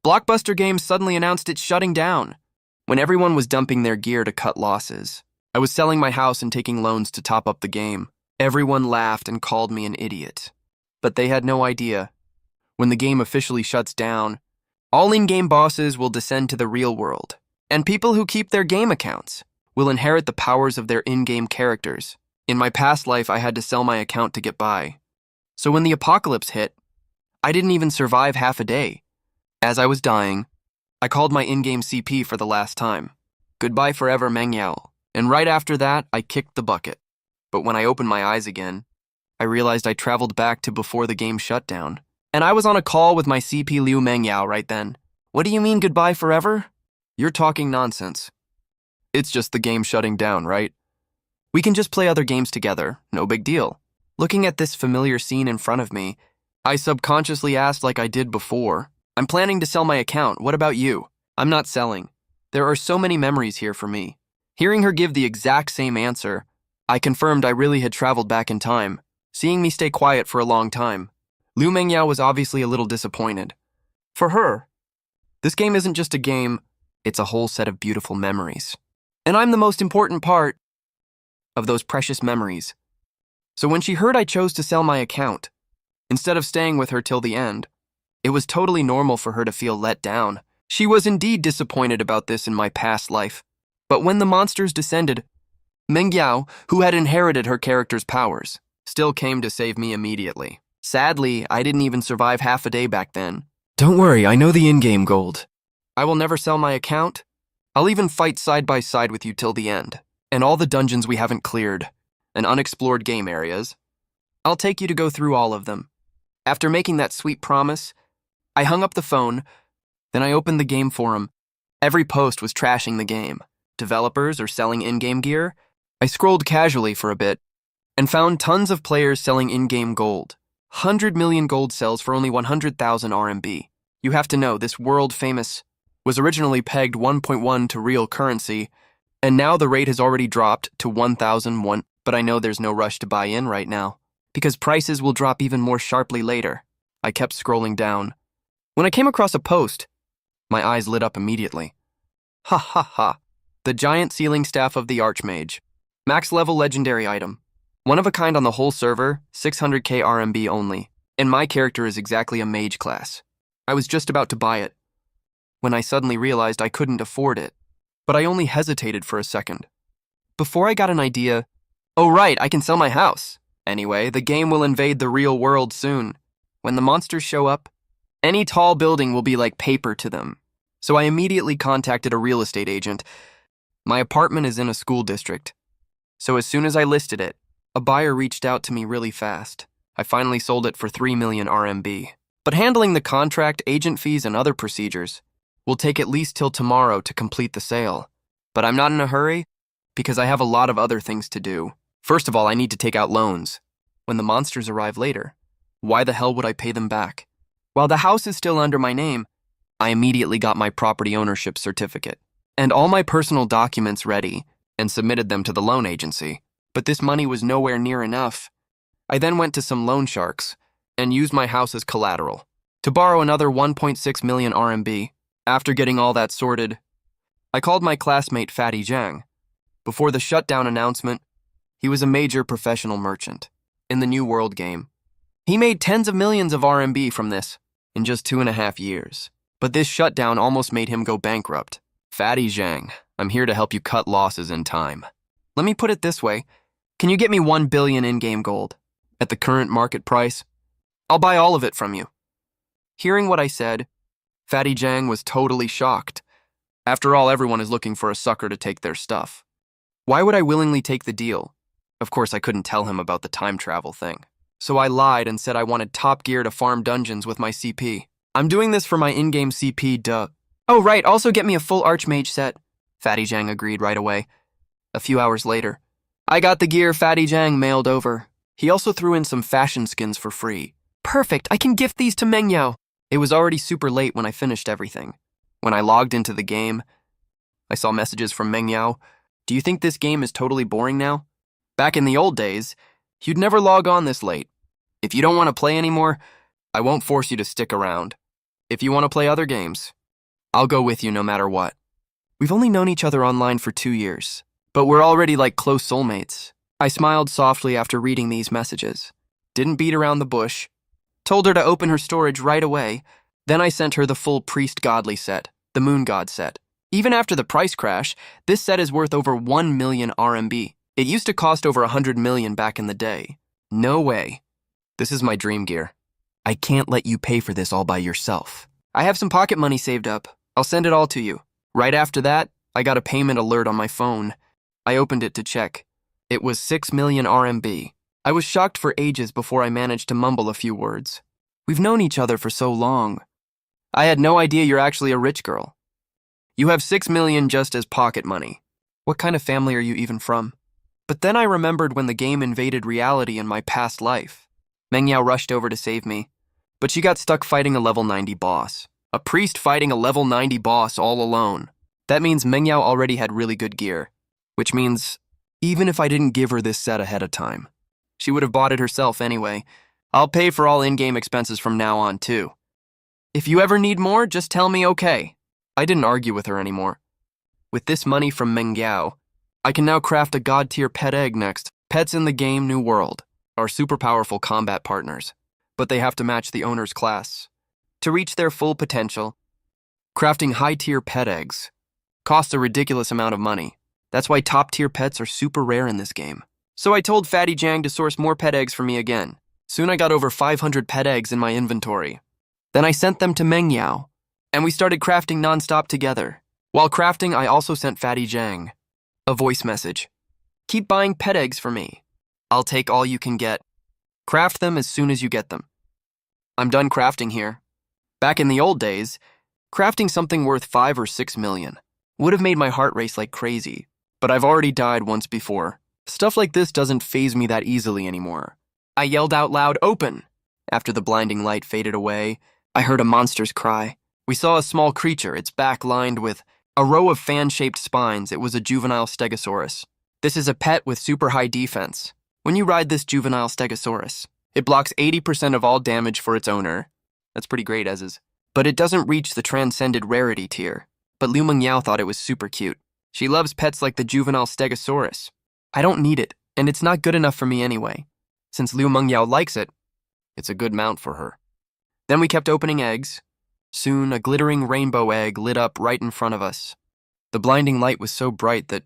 Blockbuster Games suddenly announced it's shutting down. When everyone was dumping their gear to cut losses, I was selling my house and taking loans to top up the game. Everyone laughed and called me an idiot. But they had no idea. When the game officially shuts down, all in-game bosses will descend to the real world, and people who keep their game accounts will inherit the powers of their in-game characters. In my past life, I had to sell my account to get by. So when the apocalypse hit, I didn't even survive half a day. As I was dying, I called my in-game CP for the last time. Goodbye forever, Manga. And right after that, I kicked the bucket. But when I opened my eyes again, I realized I traveled back to before the game shut down. And I was on a call with my CP Liu Mengyao right then. What do you mean goodbye forever? You're talking nonsense. It's just the game shutting down, right? We can just play other games together, no big deal. Looking at this familiar scene in front of me, I subconsciously asked like I did before. I'm planning to sell my account, what about you? I'm not selling. There are so many memories here for me. Hearing her give the exact same answer, I confirmed I really had traveled back in time, seeing me stay quiet for a long time. Liu Mengyao was obviously a little disappointed. For her, this game isn't just a game, it's a whole set of beautiful memories. And I'm the most important part of those precious memories. So when she heard I chose to sell my account, instead of staying with her till the end, it was totally normal for her to feel let down. She was indeed disappointed about this in my past life. But when the monsters descended, Mengyao, who had inherited her character's powers, still came to save me immediately. Sadly, I didn't even survive half a day back then. Don't worry, I know the in-game gold. I will never sell my account. I'll even fight side by side with you till the end. And all the dungeons we haven't cleared, and unexplored game areas. I'll take you to go through all of them. After making that sweet promise, I hung up the phone, then I opened the game forum. Every post was trashing the game. Developers or selling in-game gear. I scrolled casually for a bit and found tons of players selling in-game gold. 100 million gold sells for only 100,000 RMB. You have to know, this world-famous was originally pegged 1.1 to real currency, and now the rate has already dropped to 1,001, but I know there's no rush to buy in right now, because prices will drop even more sharply later. I kept scrolling down. When I came across a post, my eyes lit up immediately. Ha ha ha. The giant ceiling staff of the Archmage. Max level legendary item. One of a kind on the whole server, 600k RMB only, and my character is exactly a mage class. I was just about to buy it, when I suddenly realized I couldn't afford it. But I only hesitated for a second. Before I got an idea, oh right, I can sell my house. Anyway, the game will invade the real world soon. When the monsters show up, any tall building will be like paper to them. So I immediately contacted a real estate agent. My apartment is in a school district. So as soon as I listed it, a buyer reached out to me really fast. I finally sold it for 3 million RMB. But handling the contract, agent fees, and other procedures will take at least till tomorrow to complete the sale. But I'm not in a hurry, because I have a lot of other things to do. First of all, I need to take out loans. When the monsters arrive later, why the hell would I pay them back? While the house is still under my name, I immediately got my property ownership certificate and all my personal documents ready and submitted them to the loan agency. But this money was nowhere near enough. I then went to some loan sharks and used my house as collateral to borrow another 1.6 million RMB. After getting all that sorted, I called my classmate Fatty Zhang. Before the shutdown announcement, he was a major professional merchant in the New World game. He made tens of millions of RMB from this in just 2.5 years. But this shutdown almost made him go bankrupt. Fatty Zhang, I'm here to help you cut losses in time. Let me put it this way. Can you get me 1 billion in-game gold? At the current market price? I'll buy all of it from you. Hearing what I said, Fatty Zhang was totally shocked. After all, everyone is looking for a sucker to take their stuff. Why would I willingly take the deal? Of course, I couldn't tell him about the time travel thing. So I lied and said I wanted top gear to farm dungeons with my CP. I'm doing this for my in-game CP, duh. Oh right, also get me a full Archmage set. Fatty Zhang agreed right away. A few hours later, I got the gear Fatty Zhang mailed over. He also threw in some fashion skins for free. Perfect, I can gift these to Mengyao. It was already super late when I finished everything. When I logged into the game, I saw messages from Mengyao. Do you think this game is totally boring now? Back in the old days, you'd never log on this late. If you don't want to play anymore, I won't force you to stick around. If you want to play other games, I'll go with you no matter what. We've only known each other online for 2 years, but we're already like close soulmates. I smiled softly after reading these messages. Didn't beat around the bush. Told her to open her storage right away. Then I sent her the full Priest Godly set, the Moon God set. Even after the price crash, this set is worth over 1 million RMB. It used to cost over 100 million back in the day. No way. This is my dream gear. I can't let you pay for this all by yourself. I have some pocket money saved up. I'll send it all to you. Right after that, I got a payment alert on my phone. I opened it to check. It was 6 million RMB. I was shocked for ages before I managed to mumble a few words. We've known each other for so long. I had no idea you're actually a rich girl. You have 6 million just as pocket money. What kind of family are you even from? But then I remembered when the game invaded reality in my past life. Mengyao rushed over to save me, but she got stuck fighting a level 90 boss. A priest fighting a level 90 boss all alone. That means Mengyao already had really good gear, which means even if I didn't give her this set ahead of time, she would have bought it herself anyway. I'll pay for all in-game expenses from now on, too. If you ever need more, just tell me okay. I didn't argue with her anymore. With this money from Mengyao, I can now craft a god-tier pet egg next. Pets in the game New World are super powerful combat partners, but they have to match the owner's class. To reach their full potential, crafting high-tier pet eggs costs a ridiculous amount of money. That's why top-tier pets are super rare in this game. So I told Fatty Jang to source more pet eggs for me again. Soon I got over 500 pet eggs in my inventory. Then I sent them to Mengyao, and we started crafting non-stop together. While crafting, I also sent Fatty Jang a voice message. Keep buying pet eggs for me. I'll take all you can get. Craft them as soon as you get them. I'm done crafting here. Back in the old days, crafting something worth 5 or 6 million would have made my heart race like crazy, but I've already died once before. Stuff like this doesn't faze me that easily anymore. I yelled out loud, "Open!" After the blinding light faded away, I heard a monster's cry. We saw a small creature, its back lined with a row of fan-shaped spines. It was a juvenile stegosaurus. This is a pet with super high defense. When you ride this juvenile stegosaurus, it blocks 80% of all damage for its owner. That's pretty great, as is. But it doesn't reach the transcended rarity tier. But Liu Mengyao thought it was super cute. She loves pets like the juvenile stegosaurus. I don't need it, and it's not good enough for me anyway. Since Liu Mengyao likes it, it's a good mount for her. Then we kept opening eggs. Soon, a glittering rainbow egg lit up right in front of us. The blinding light was so bright that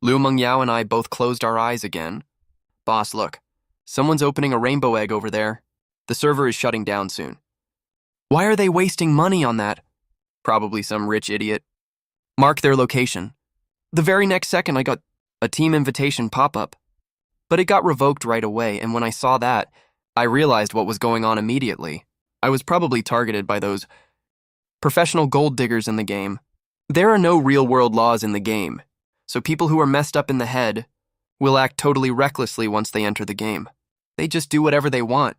Liu Mengyao and I both closed our eyes again. Boss, look. Someone's opening a rainbow egg over there. The server is shutting down soon. Why are they wasting money on that? Probably some rich idiot. Mark their location. The very next second, I got a team invitation pop-up. But it got revoked right away, and when I saw that, I realized what was going on immediately. I was probably targeted by those professional gold diggers in the game. There are no real-world laws in the game, so people who are messed up in the head will act totally recklessly once they enter the game. They just do whatever they want.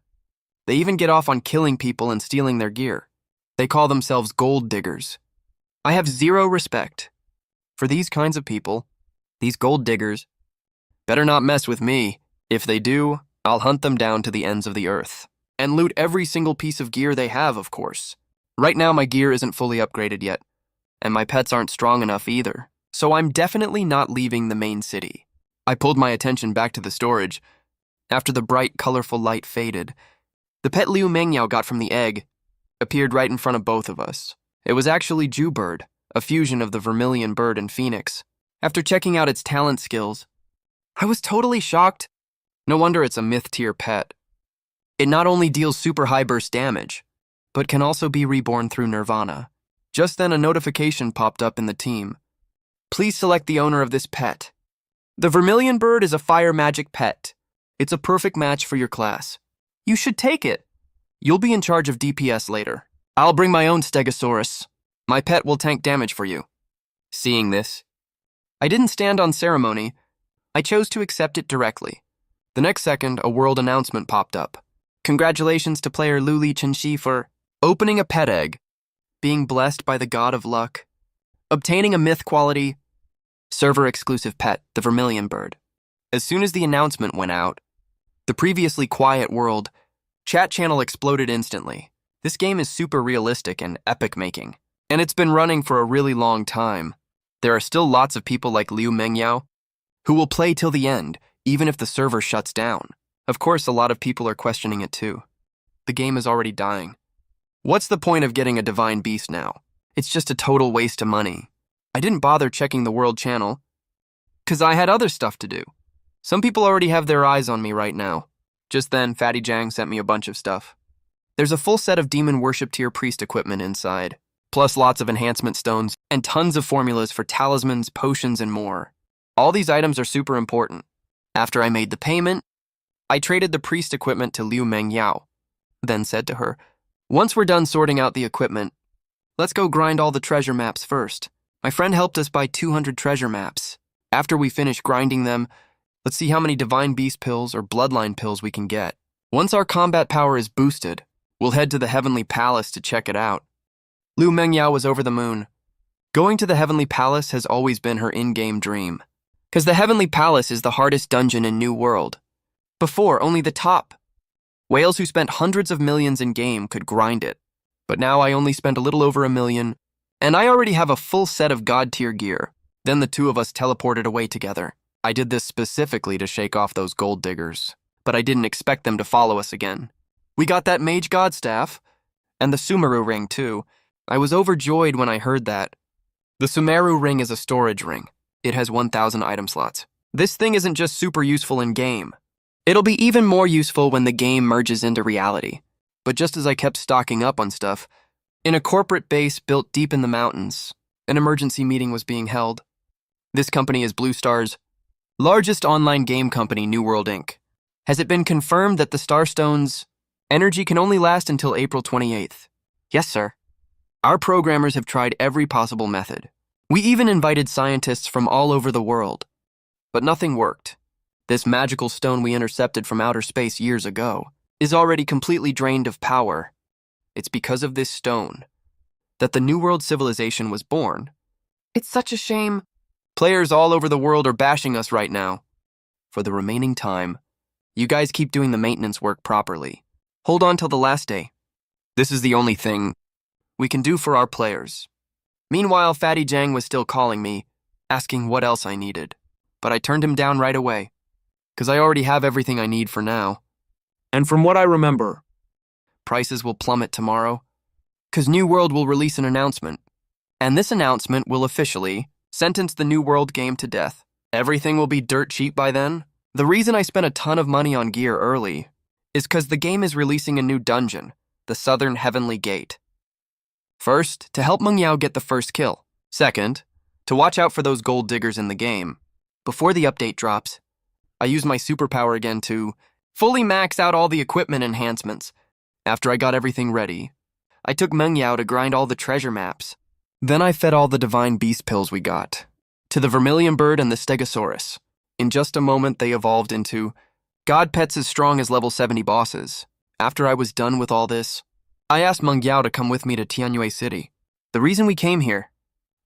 They even get off on killing people and stealing their gear. They call themselves gold diggers. I have zero respect for these kinds of people, these gold diggers. Better not mess with me. If they do, I'll hunt them down to the ends of the earth. And loot every single piece of gear they have, of course. Right now my gear isn't fully upgraded yet, and my pets aren't strong enough either, so I'm definitely not leaving the main city. I pulled my attention back to the storage. After the bright, colorful light faded, the pet Liu Mengyao got from the egg appeared right in front of both of us. It was actually Jewbird, a fusion of the vermilion bird and phoenix. After checking out its talent skills, I was totally shocked. No wonder it's a myth-tier pet. It not only deals super high burst damage, but can also be reborn through Nirvana. Just then a notification popped up in the team. Please select the owner of this pet. The vermilion bird is a fire magic pet. It's a perfect match for your class. You should take it. You'll be in charge of DPS later. I'll bring my own stegosaurus. My pet will tank damage for you. Seeing this, I didn't stand on ceremony. I chose to accept it directly. The next second, a world announcement popped up. Congratulations to player Luli Chenxi for opening a pet egg, being blessed by the god of luck, obtaining a myth quality, server-exclusive pet, the vermilion bird. As soon as the announcement went out, the previously quiet world chat channel exploded instantly. This game is super realistic and epic making, and it's been running for a really long time. There are still lots of people like Liu Mengyao who will play till the end, even if the server shuts down. Of course, a lot of people are questioning it too. The game is already dying. What's the point of getting a divine beast now? It's just a total waste of money. I didn't bother checking the world channel because I had other stuff to do. Some people already have their eyes on me right now. Just then, Fatty Jang sent me a bunch of stuff. There's a full set of demon worship tier priest equipment inside, plus lots of enhancement stones and tons of formulas for talismans, potions, and more. All these items are super important. After I made the payment, I traded the priest equipment to Liu Mengyao, then said to her, "Once we're done sorting out the equipment, let's go grind all the treasure maps first." My friend helped us buy 200 treasure maps. After we finish grinding them, let's see how many divine beast pills or bloodline pills we can get. Once our combat power is boosted, we'll head to the Heavenly Palace to check it out. Liu Mengyao was over the moon. Going to the Heavenly Palace has always been her in-game dream, because the Heavenly Palace is the hardest dungeon in New World. Before, only the top whales who spent hundreds of millions in game could grind it, but now I only spent a little over $1 million, and I already have a full set of god-tier gear. Then the two of us teleported away together. I did this specifically to shake off those gold diggers, but I didn't expect them to follow us again. We got that mage god staff, and the Sumeru ring too. I was overjoyed when I heard that. The Sumeru ring is a storage ring. It has 1,000 item slots. This thing isn't just super useful in game. It'll be even more useful when the game merges into reality. But just as I kept stocking up on stuff, in a corporate base built deep in the mountains, an emergency meeting was being held. This company is Blue Star's largest online game company, New World Inc. Has it been confirmed that the Starstone's energy can only last until April 28th? Yes, sir. Our programmers have tried every possible method. We even invited scientists from all over the world. But nothing worked. This magical stone we intercepted from outer space years ago is already completely drained of power. It's because of this stone that the New World civilization was born. It's such a shame. Players all over the world are bashing us right now. For the remaining time, you guys keep doing the maintenance work properly. Hold on till the last day. This is the only thing we can do for our players. Meanwhile, Fatty Jang was still calling me, asking what else I needed. But I turned him down right away, because I already have everything I need for now. And from what I remember, prices will plummet tomorrow, because New World will release an announcement. And this announcement will officially sentence the New World game to death. Everything will be dirt cheap by then. The reason I spent a ton of money on gear early is because the game is releasing a new dungeon, the Southern Heavenly Gate. First, to help Mengyao get the first kill. Second, to watch out for those gold diggers in the game. Before the update drops, I use my superpower again to fully max out all the equipment enhancements. After I got everything ready, I took Mengyao to grind all the treasure maps. Then I fed all the divine beast pills we got to the vermilion bird and the stegosaurus. In just a moment, they evolved into god pets as strong as level 70 bosses. After I was done with all this, I asked Mengyao to come with me to Tianyue City. The reason we came here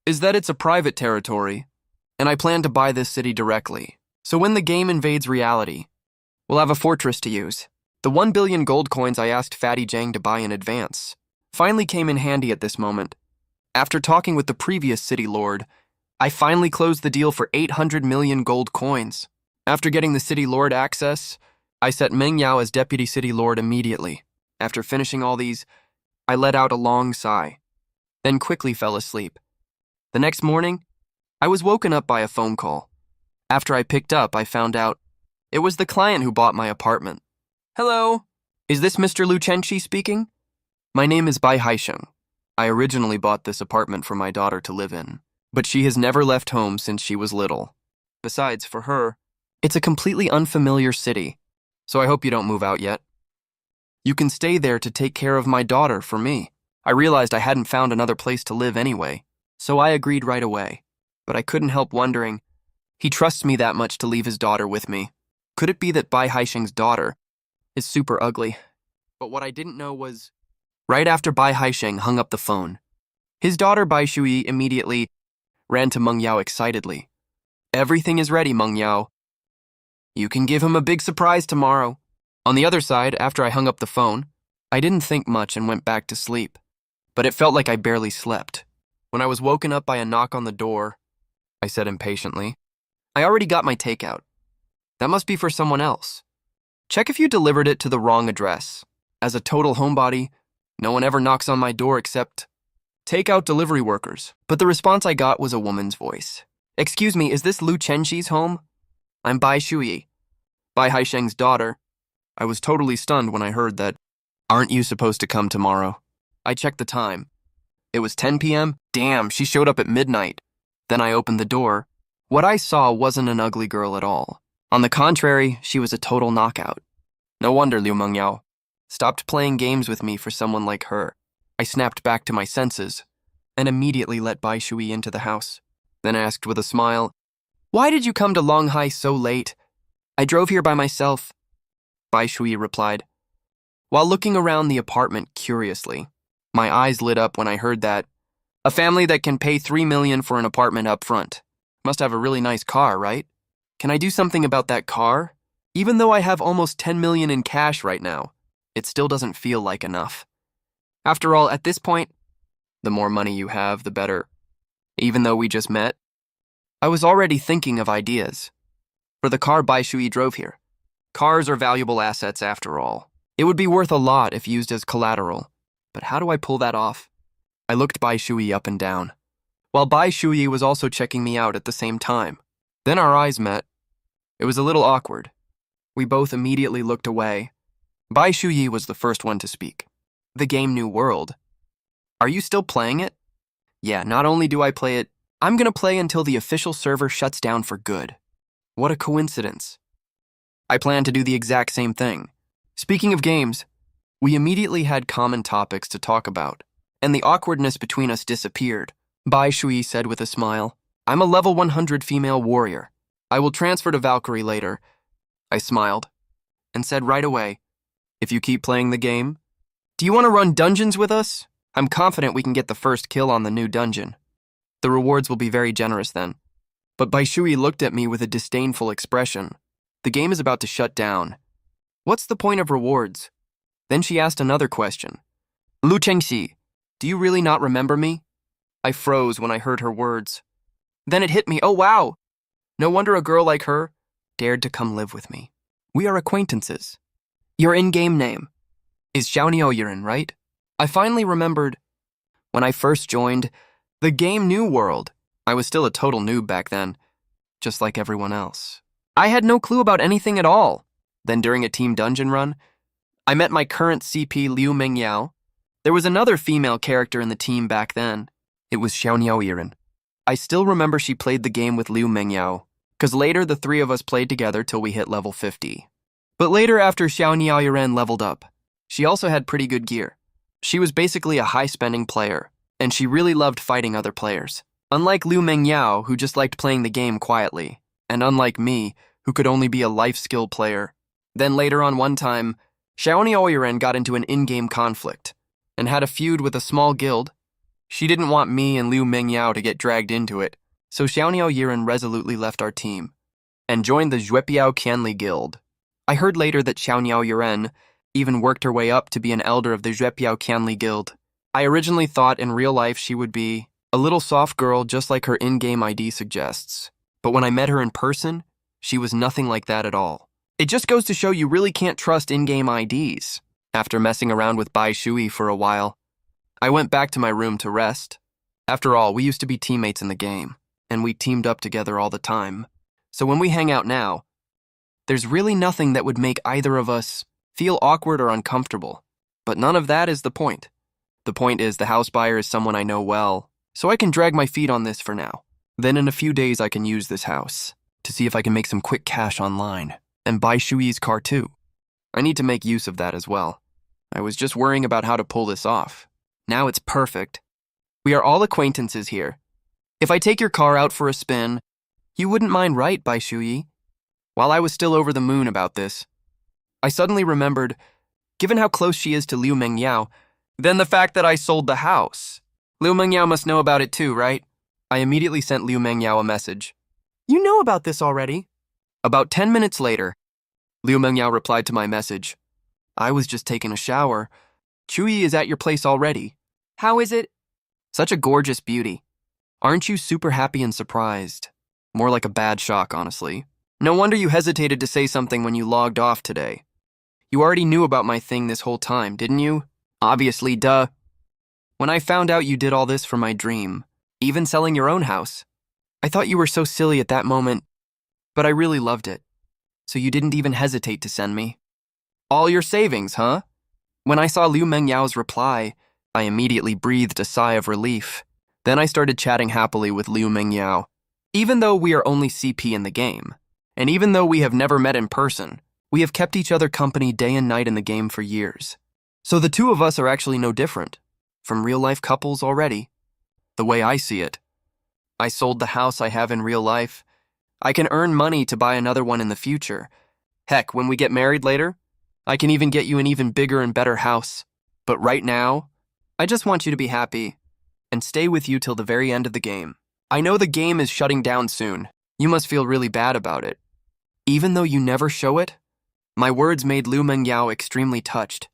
is that it's a private territory, and I plan to buy this city directly. So when the game invades reality, we'll have a fortress to use. The 1 billion gold coins I asked Fatty Jang to buy in advance finally came in handy at this moment. After talking with the previous city lord, I finally closed the deal for 800 million gold coins. After getting the city lord access, I set Mengyao as deputy city lord immediately. After finishing all these, I let out a long sigh, then quickly fell asleep. The next morning, I was woken up by a phone call. After I picked up, I found out it was the client who bought my apartment. Hello, is this Mr. Lu Chenchi speaking? My name is Bai Haisheng. I originally bought this apartment for my daughter to live in, but she has never left home since she was little. Besides, for her, it's a completely unfamiliar city, so I hope you don't move out yet. You can stay there to take care of my daughter for me. I realized I hadn't found another place to live anyway, so I agreed right away. But I couldn't help wondering, he trusts me that much to leave his daughter with me. Could it be that Bai Haisheng's daughter is super ugly? But what I didn't know was, right after Bai Haisheng hung up the phone, his daughter Bai Shui immediately ran to Mengyao excitedly. Everything is ready, Mengyao. You can give him a big surprise tomorrow. On the other side, after I hung up the phone, I didn't think much and went back to sleep, but it felt like I barely slept. When I was woken up by a knock on the door, I said impatiently, "I already got my takeout. That must be for someone else. Check if you delivered it to the wrong address. As a total homebody, no one ever knocks on my door except takeout delivery workers." But the response I got was a woman's voice. "Excuse me, is this Lu Chenxi's home? I'm Bai Shuyi, Bai Haisheng's daughter." I was totally stunned when I heard that. "Aren't you supposed to come tomorrow?" I checked the time. It was 10 p.m. Damn, she showed up at midnight. Then I opened the door. What I saw wasn't an ugly girl at all. On the contrary, she was a total knockout. No wonder Liu Mengyao stopped playing games with me for someone like her. I snapped back to my senses and immediately let Bai Shui into the house, then asked with a smile, "Why did you come to Longhai so late?" "I drove here by myself," Bai Shui replied. While looking around the apartment curiously, my eyes lit up when I heard that. "A family that can pay $3 million for an apartment up front must have a really nice car, right? Can I do something about that car? Even though I have almost 10 million in cash right now, it still doesn't feel like enough. After all, at this point, the more money you have, the better. Even though we just met, I was already thinking of ideas. For the car Bai Shui drove here. Cars are valuable assets after all. It would be worth a lot if used as collateral. But how do I pull that off?" I looked Bai Shui up and down, while Bai Shui was also checking me out at the same time. Then our eyes met. It was a little awkward. We both immediately looked away. Bai Shui was the first one to speak. "The game New World. Are you still playing it?" "Yeah, not only do I play it, I'm gonna play until the official server shuts down for good." What a coincidence. I plan to do the exact same thing. Speaking of games, we immediately had common topics to talk about, and the awkwardness between us disappeared. Bai Shui said with a smile, "I'm a level 100 female warrior. I will transfer to Valkyrie later." I smiled and said right away, "If you keep playing the game, do you want to run dungeons with us? I'm confident we can get the first kill on the new dungeon. The rewards will be very generous then." But Bai Shui looked at me with a disdainful expression. "The game is about to shut down. What's the point of rewards?" Then she asked another question. "Lu Chengxi, do you really not remember me?" I froze when I heard her words. Then it hit me, oh wow! No wonder a girl like her dared to come live with me. We are acquaintances. Your in-game name is Xiaoniao Yiren, right? I finally remembered when I first joined the game New World. I was still a total noob back then, just like everyone else. I had no clue about anything at all. Then during a team dungeon run, I met my current CP Liu Mengyao. There was another female character in the team back then. It was Xiaoniao Yiren. I still remember she played the game with Liu Mengyao, because later the three of us played together till we hit level 50. But later after Xiaoniao Yiren leveled up, she also had pretty good gear. She was basically a high-spending player, and she really loved fighting other players. Unlike Liu Mengyao, who just liked playing the game quietly, and unlike me, who could only be a life skill player. Then later on one time, Xiaoniao Yiren got into an in-game conflict and had a feud with a small guild. She didn't want me and Liu Mengyao to get dragged into it, so Xiaoniao Yiren resolutely left our team and joined the Zhuepiao Qianli Guild. I heard later that Xiaoniao Yiren even worked her way up to be an elder of the Zhuepiao Qianli Guild. I originally thought in real life she would be a little soft girl just like her in-game ID suggests, but when I met her in person, she was nothing like that at all. It just goes to show you really can't trust in-game IDs. After messing around with Bai Shui for a while, I went back to my room to rest. After all, we used to be teammates in the game, and we teamed up together all the time. So when we hang out now, there's really nothing that would make either of us feel awkward or uncomfortable. But none of that is the point. The point is the house buyer is someone I know well, so I can drag my feet on this for now. Then in a few days I can use this house to see if I can make some quick cash online and buy Shui's car too. I need to make use of that as well. I was just worrying about how to pull this off. Now it's perfect. We are all acquaintances here. If I take your car out for a spin, you wouldn't mind, right, Bai Shui? While I was still over the moon about this, I suddenly remembered, given how close she is to Liu Mengyao, then the fact that I sold the house. Liu Mengyao must know about it too, right? I immediately sent Liu Mengyao a message. You know about this already. About 10 minutes later, Liu Mengyao replied to my message. I was just taking a shower Chui is at your place already. How is it? Such a gorgeous beauty. Aren't you super happy and surprised? More like a bad shock, honestly. No wonder you hesitated to say something when you logged off today. You already knew about my thing this whole time, didn't you? Obviously, duh. When I found out you did all this for my dream, even selling your own house, I thought you were so silly at that moment, but I really loved it. So you didn't even hesitate to send me. All your savings, huh? When I saw Liu Mengyao's reply, I immediately breathed a sigh of relief. Then I started chatting happily with Liu Mengyao. Even though we are only CP in the game, and even though we have never met in person, we have kept each other company day and night in the game for years. So the two of us are actually no different from real-life couples already. The way I see it, I sold the house I have in real life. I can earn money to buy another one in the future. Heck, when we get married later, I can even get you an even bigger and better house. But right now, I just want you to be happy and stay with you till the very end of the game. I know the game is shutting down soon. You must feel really bad about it. Even though you never show it, my words made Liu Mengyao extremely touched.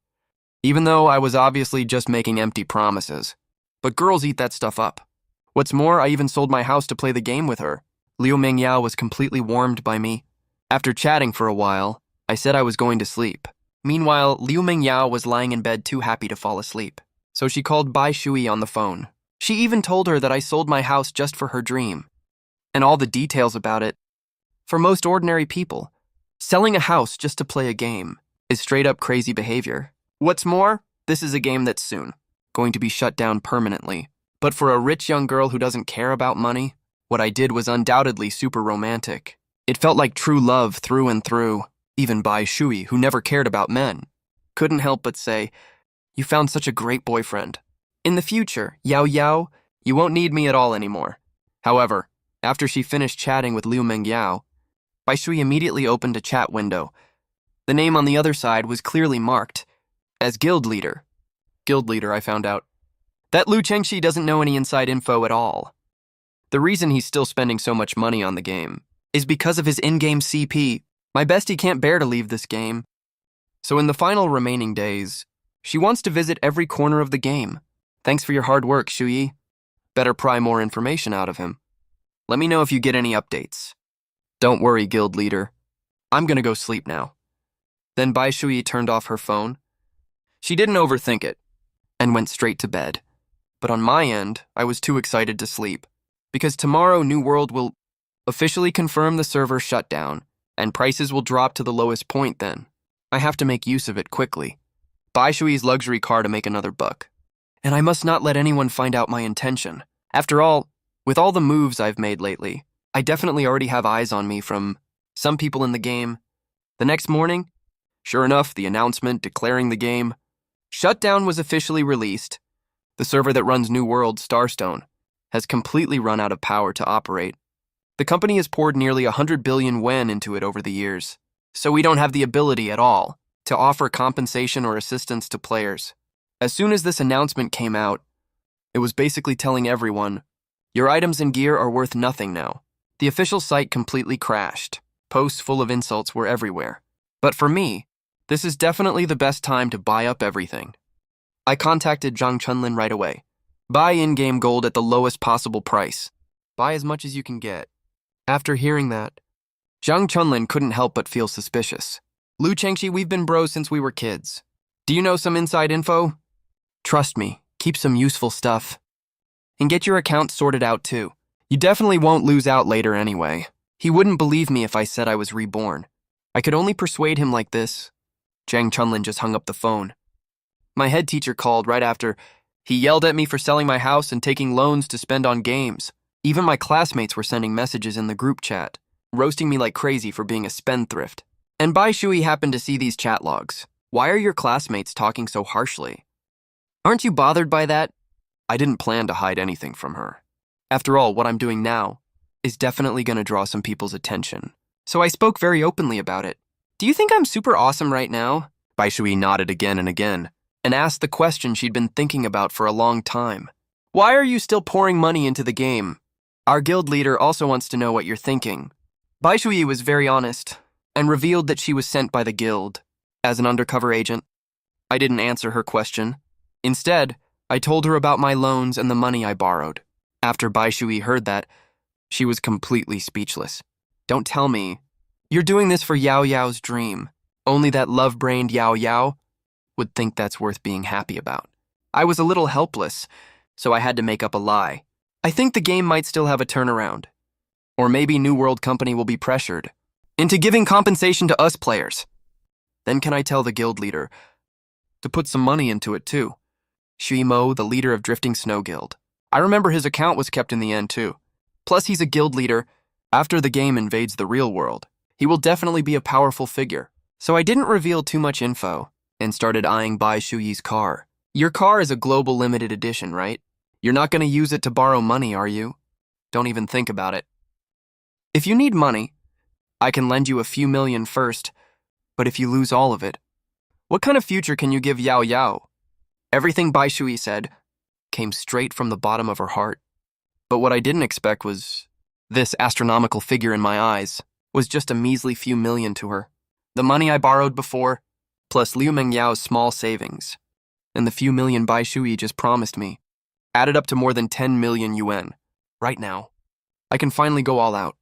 Even though I was obviously just making empty promises. But girls eat that stuff up. What's more, I even sold my house to play the game with her. Liu Mengyao was completely warmed by me. After chatting for a while, I said I was going to sleep. Meanwhile, Liu Mengyao was lying in bed too happy to fall asleep. So she called Bai Shui on the phone. She even told her that I sold my house just for her dream. And all the details about it. For most ordinary people, selling a house just to play a game is straight up crazy behavior. What's more, this is a game that's soon going to be shut down permanently. But for a rich young girl who doesn't care about money, what I did was undoubtedly super romantic. It felt like true love through and through. Even Bai Shui, who never cared about men, couldn't help but say, "You found such a great boyfriend. In the future, Yao Yao, you won't need me at all anymore." However, after she finished chatting with Liu Mengyao, Bai Shui immediately opened a chat window. The name on the other side was clearly marked as Guild Leader. Guild Leader, I found out. That Liu Chengxi doesn't know any inside info at all. The reason he's still spending so much money on the game is because of his in-game CP. My bestie can't bear to leave this game. So in the final remaining days, she wants to visit every corner of the game. Thanks for your hard work, Shuyi. Better pry more information out of him. Let me know if you get any updates. Don't worry, Guild Leader. I'm gonna go sleep now. Then Bai Shui turned off her phone. She didn't overthink it and went straight to bed. But on my end, I was too excited to sleep because tomorrow New World will officially confirm the server shutdown and prices will drop to the lowest point then. I have to make use of it quickly. Bai Shui's luxury car to make another buck. And I must not let anyone find out my intention. After all, with all the moves I've made lately, I definitely already have eyes on me from some people in the game. The next morning, sure enough, the announcement declaring the game shutdown was officially released. The server that runs New World, Starstone, has completely run out of power to operate. The company has poured nearly 100 billion yen into it over the years, so we don't have the ability at all to offer compensation or assistance to players. As soon as this announcement came out, it was basically telling everyone, your items and gear are worth nothing now. The official site completely crashed. Posts full of insults were everywhere. But for me, this is definitely the best time to buy up everything. I contacted Zhang Chunlin right away. Buy in-game gold at the lowest possible price. Buy as much as you can get. After hearing that, Zhang Chunlin couldn't help but feel suspicious. Liu Chengxi, we've been bros since we were kids. Do you know some inside info? Trust me, keep some useful stuff. And get your account sorted out too. You definitely won't lose out later anyway. He wouldn't believe me if I said I was reborn. I could only persuade him like this. Zhang Chunlin just hung up the phone. My head teacher called right after. He yelled at me for selling my house and taking loans to spend on games. Even my classmates were sending messages in the group chat, roasting me like crazy for being a spendthrift. And Bai Shui happened to see these chat logs. Why are your classmates talking so harshly? Aren't you bothered by that? I didn't plan to hide anything from her. After all, what I'm doing now is definitely going to draw some people's attention. So I spoke very openly about it. Do you think I'm super awesome right now? Bai Shui nodded again and again and asked the question she'd been thinking about for a long time. Why are you still pouring money into the game? Our guild leader also wants to know what you're thinking. Bai Shui was very honest and revealed that she was sent by the guild as an undercover agent. I didn't answer her question. Instead, I told her about my loans and the money I borrowed. After Bai Shui heard that, she was completely speechless. Don't tell me. You're doing this for Yao Yao's dream. Only that love-brained Yao Yao would think that's worth being happy about. I was a little helpless, so I had to make up a lie. I think the game might still have a turnaround. Or maybe New World Company will be pressured into giving compensation to us players. Then can I tell the guild leader to put some money into it too? Shui Mo, the leader of Drifting Snow Guild. I remember his account was kept in the end too. Plus he's a guild leader. After the game invades the real world, he will definitely be a powerful figure. So I didn't reveal too much info and started eyeing Bai Shuyi's car. Your car is a global limited edition, right? You're not going to use it to borrow money, are you? Don't even think about it. If you need money, I can lend you a few million first, but if you lose all of it, what kind of future can you give Yao Yao? Everything Bai Shui said came straight from the bottom of her heart. But what I didn't expect was this astronomical figure in my eyes was just a measly few million to her. The money I borrowed before, plus Liu Mengyao's small savings, and the few million Bai Shui just promised me, added up to more than 10 million yuan. Right now, I can finally go all out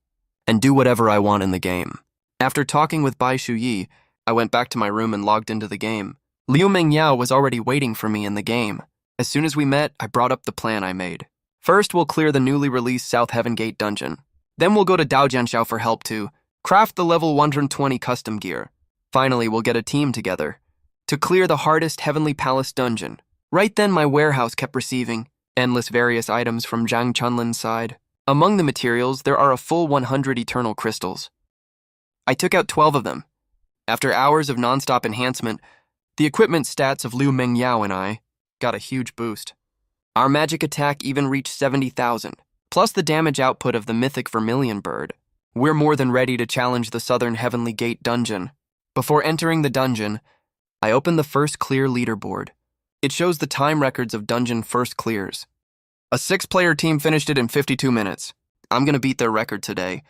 and do whatever I want in the game. After talking with Bai Shuyi, I went back to my room and logged into the game. Liu Mengyao was already waiting for me in the game. As soon as we met, I brought up the plan I made. First, we'll clear the newly released South Heaven Gate dungeon. Then we'll go to Daojianshao for help to craft the level 120 custom gear. Finally, we'll get a team together to clear the hardest Heavenly Palace dungeon. Right then, my warehouse kept receiving endless various items from Zhang Chunlin's side. Among the materials, there are a full 100 eternal crystals. I took out 12 of them. After hours of non-stop enhancement, the equipment stats of Liu Mengyao and I got a huge boost. Our magic attack even reached 70,000, plus the damage output of the mythic vermilion bird. We're more than ready to challenge the Southern Heavenly Gate dungeon. Before entering the dungeon, I opened the first clear leaderboard. It shows the time records of dungeon first clears. A 6-player team finished it in 52 minutes. I'm gonna beat their record today,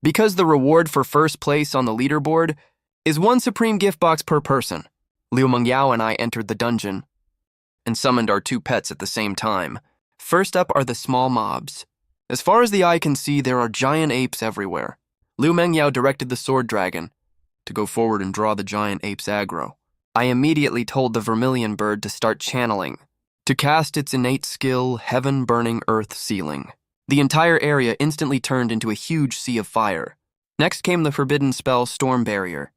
because the reward for first place on the leaderboard is 1 supreme gift box per person. Liu Mengyao and I entered the dungeon and summoned our 2 pets at the same time. First up are the small mobs. As far as the eye can see, there are giant apes everywhere. Liu Mengyao directed the sword dragon to go forward and draw the giant ape's aggro. I immediately told the vermilion bird to start channeling, to cast its innate skill, Heaven Burning Earth Sealing. The entire area instantly turned into a huge sea of fire. Next came the forbidden spell Storm Barrier,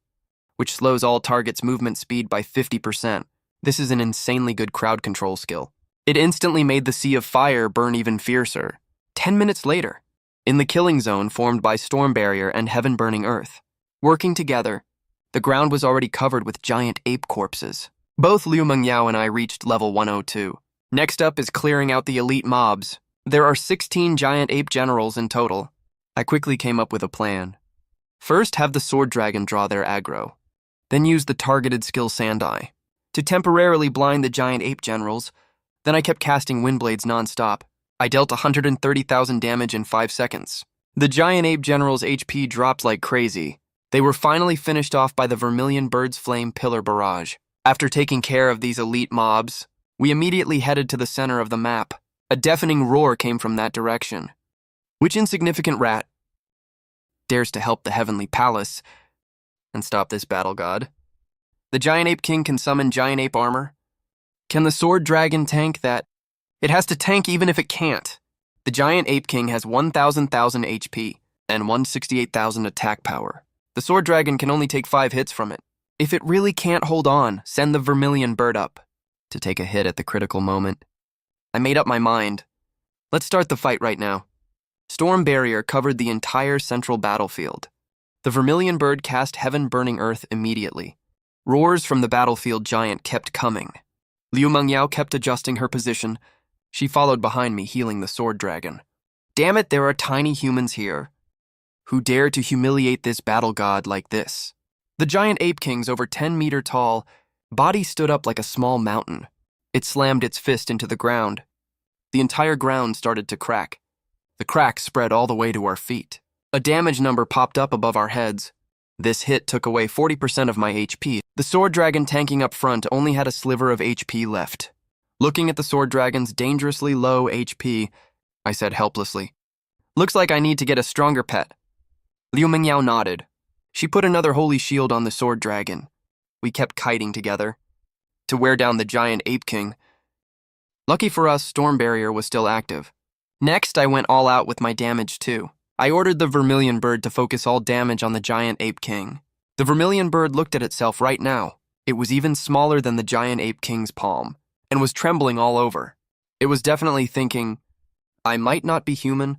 which slows all targets' movement speed by 50%. This is an insanely good crowd control skill. It instantly made the sea of fire burn even fiercer. 10 minutes later, in the killing zone formed by Storm Barrier and Heaven Burning Earth, working together, the ground was already covered with giant ape corpses. Both Liu Mengyao and I reached level 102. Next up is clearing out the elite mobs. There are 16 giant ape generals in total. I quickly came up with a plan. First, have the sword dragon draw their aggro. Then use the targeted skill Sandai to temporarily blind the giant ape generals. Then I kept casting Windblades non-stop. I dealt 130,000 damage in 5 seconds. The giant ape generals' HP dropped like crazy. They were finally finished off by the Vermilion Bird's Flame Pillar Barrage. After taking care of these elite mobs, we immediately headed to the center of the map. A deafening roar came from that direction. Which insignificant rat dares to help the Heavenly Palace and stop this battle god? The Giant Ape King can summon Giant Ape Armor. Can the Sword Dragon tank that? It has to tank even if it can't. The Giant Ape King has 1,000 HP and 168,000 attack power. The Sword Dragon can only take 5 hits from it. If it really can't hold on, send the Vermilion Bird up to take a hit at the critical moment. I made up my mind. Let's start the fight right now. Storm Barrier covered the entire central battlefield. The Vermilion Bird cast Heaven Burning Earth immediately. Roars from the battlefield giant kept coming. Liu Mengyao kept adjusting her position. She followed behind me, healing the sword dragon. Damn it, there are tiny humans here who dare to humiliate this battle god like this. The giant ape king's over 10-meter tall body stood up like a small mountain. It slammed its fist into the ground. The entire ground started to crack. The crack spread all the way to our feet. A damage number popped up above our heads. This hit took away 40% of my HP. The sword dragon tanking up front only had a sliver of HP left. Looking at the sword dragon's dangerously low HP, I said helplessly, "Looks like I need to get a stronger pet." Liu Mingyao nodded. She put another holy shield on the sword dragon. We kept kiting together to wear down the giant ape king. Lucky for us, Storm Barrier was still active. Next, I went all out with my damage too. I ordered the Vermilion Bird to focus all damage on the giant ape king. The Vermilion Bird looked at itself right now. It was even smaller than the giant ape king's palm, and was trembling all over. It was definitely thinking, I might not be human,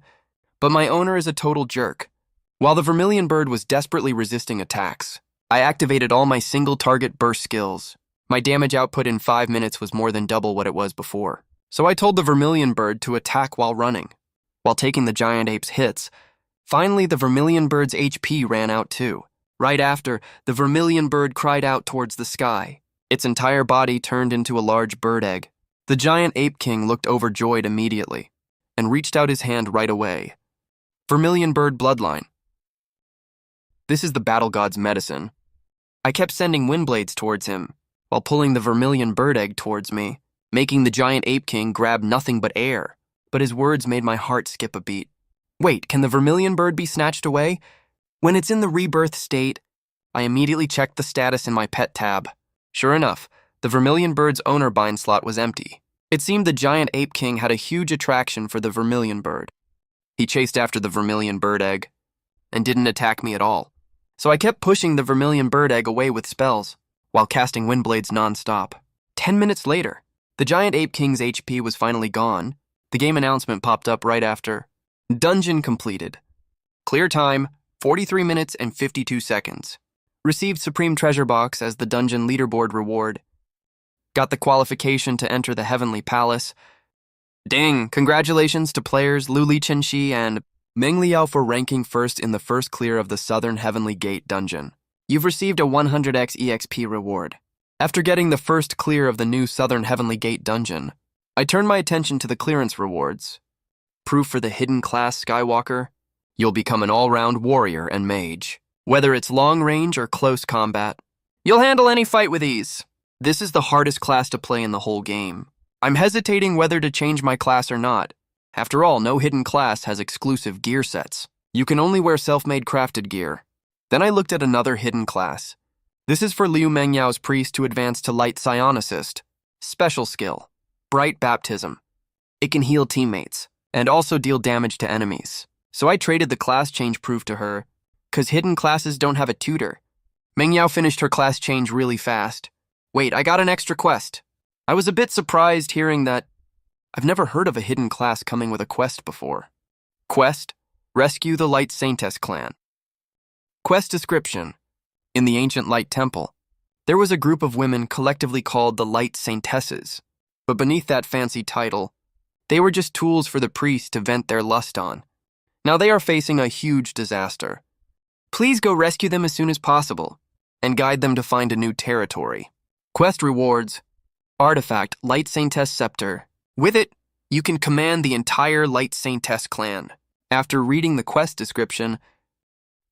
but my owner is a total jerk. While the Vermilion Bird was desperately resisting attacks, I activated all my single target burst skills. My damage output in 5 minutes was more than double what it was before. So I told the Vermilion Bird to attack while running. While taking the giant ape's hits, finally the Vermilion Bird's HP ran out too. Right after, the Vermilion Bird cried out towards the sky. Its entire body turned into a large bird egg. The giant ape king looked overjoyed immediately and reached out his hand right away. Vermilion Bird bloodline. This is the battle god's medicine. I kept sending wind blades towards him while pulling the Vermilion Bird egg towards me, making the giant ape king grab nothing but air. But his words made my heart skip a beat. Wait, can the Vermilion Bird be snatched away? When it's in the rebirth state, I immediately checked the status in my pet tab. Sure enough, the Vermilion Bird's owner bind slot was empty. It seemed the giant ape king had a huge attraction for the Vermilion Bird. He chased after the Vermilion Bird egg and didn't attack me at all. So I kept pushing the Vermilion Bird egg away with spells while casting wind blades non-stop. 10 minutes later, the giant ape king's HP was finally gone. The game announcement popped up right after. Dungeon completed. Clear time, 43 minutes and 52 seconds. Received Supreme Treasure Box as the dungeon leaderboard reward. Got the qualification to enter the Heavenly Palace. Ding! Congratulations to players Luli Chenxi and Meng Liao for ranking first in the first clear of the Southern Heavenly Gate dungeon. You've received a 100x EXP reward. After getting the first clear of the new Southern Heavenly Gate dungeon, I turned my attention to the clearance rewards. Proof for the hidden class Skywalker. You'll become an all-round warrior and mage. Whether it's long range or close combat, you'll handle any fight with ease. This is the hardest class to play in the whole game. I'm hesitating whether to change my class or not. After all, no hidden class has exclusive gear sets. You can only wear self-made crafted gear. Then I looked at another hidden class. This is for Liu Mengyao's priest to advance to Light Psionicist. Special skill, Bright Baptism. It can heal teammates and also deal damage to enemies. So I traded the class change proof to her, cause hidden classes don't have a tutor. Mengyao finished her class change really fast. Wait, I got an extra quest. I was a bit surprised hearing that I've never heard of a hidden class coming with a quest before. Quest, rescue the Light Saintess clan. Quest description. In the ancient Light Temple, there was a group of women collectively called the Light Saintesses, but beneath that fancy title, they were just tools for the priest to vent their lust on. Now they are facing a huge disaster. Please go rescue them as soon as possible and guide them to find a new territory. Quest rewards. Artifact, Light Saintess Scepter. With it, you can command the entire Light Saintess clan. After reading the quest description,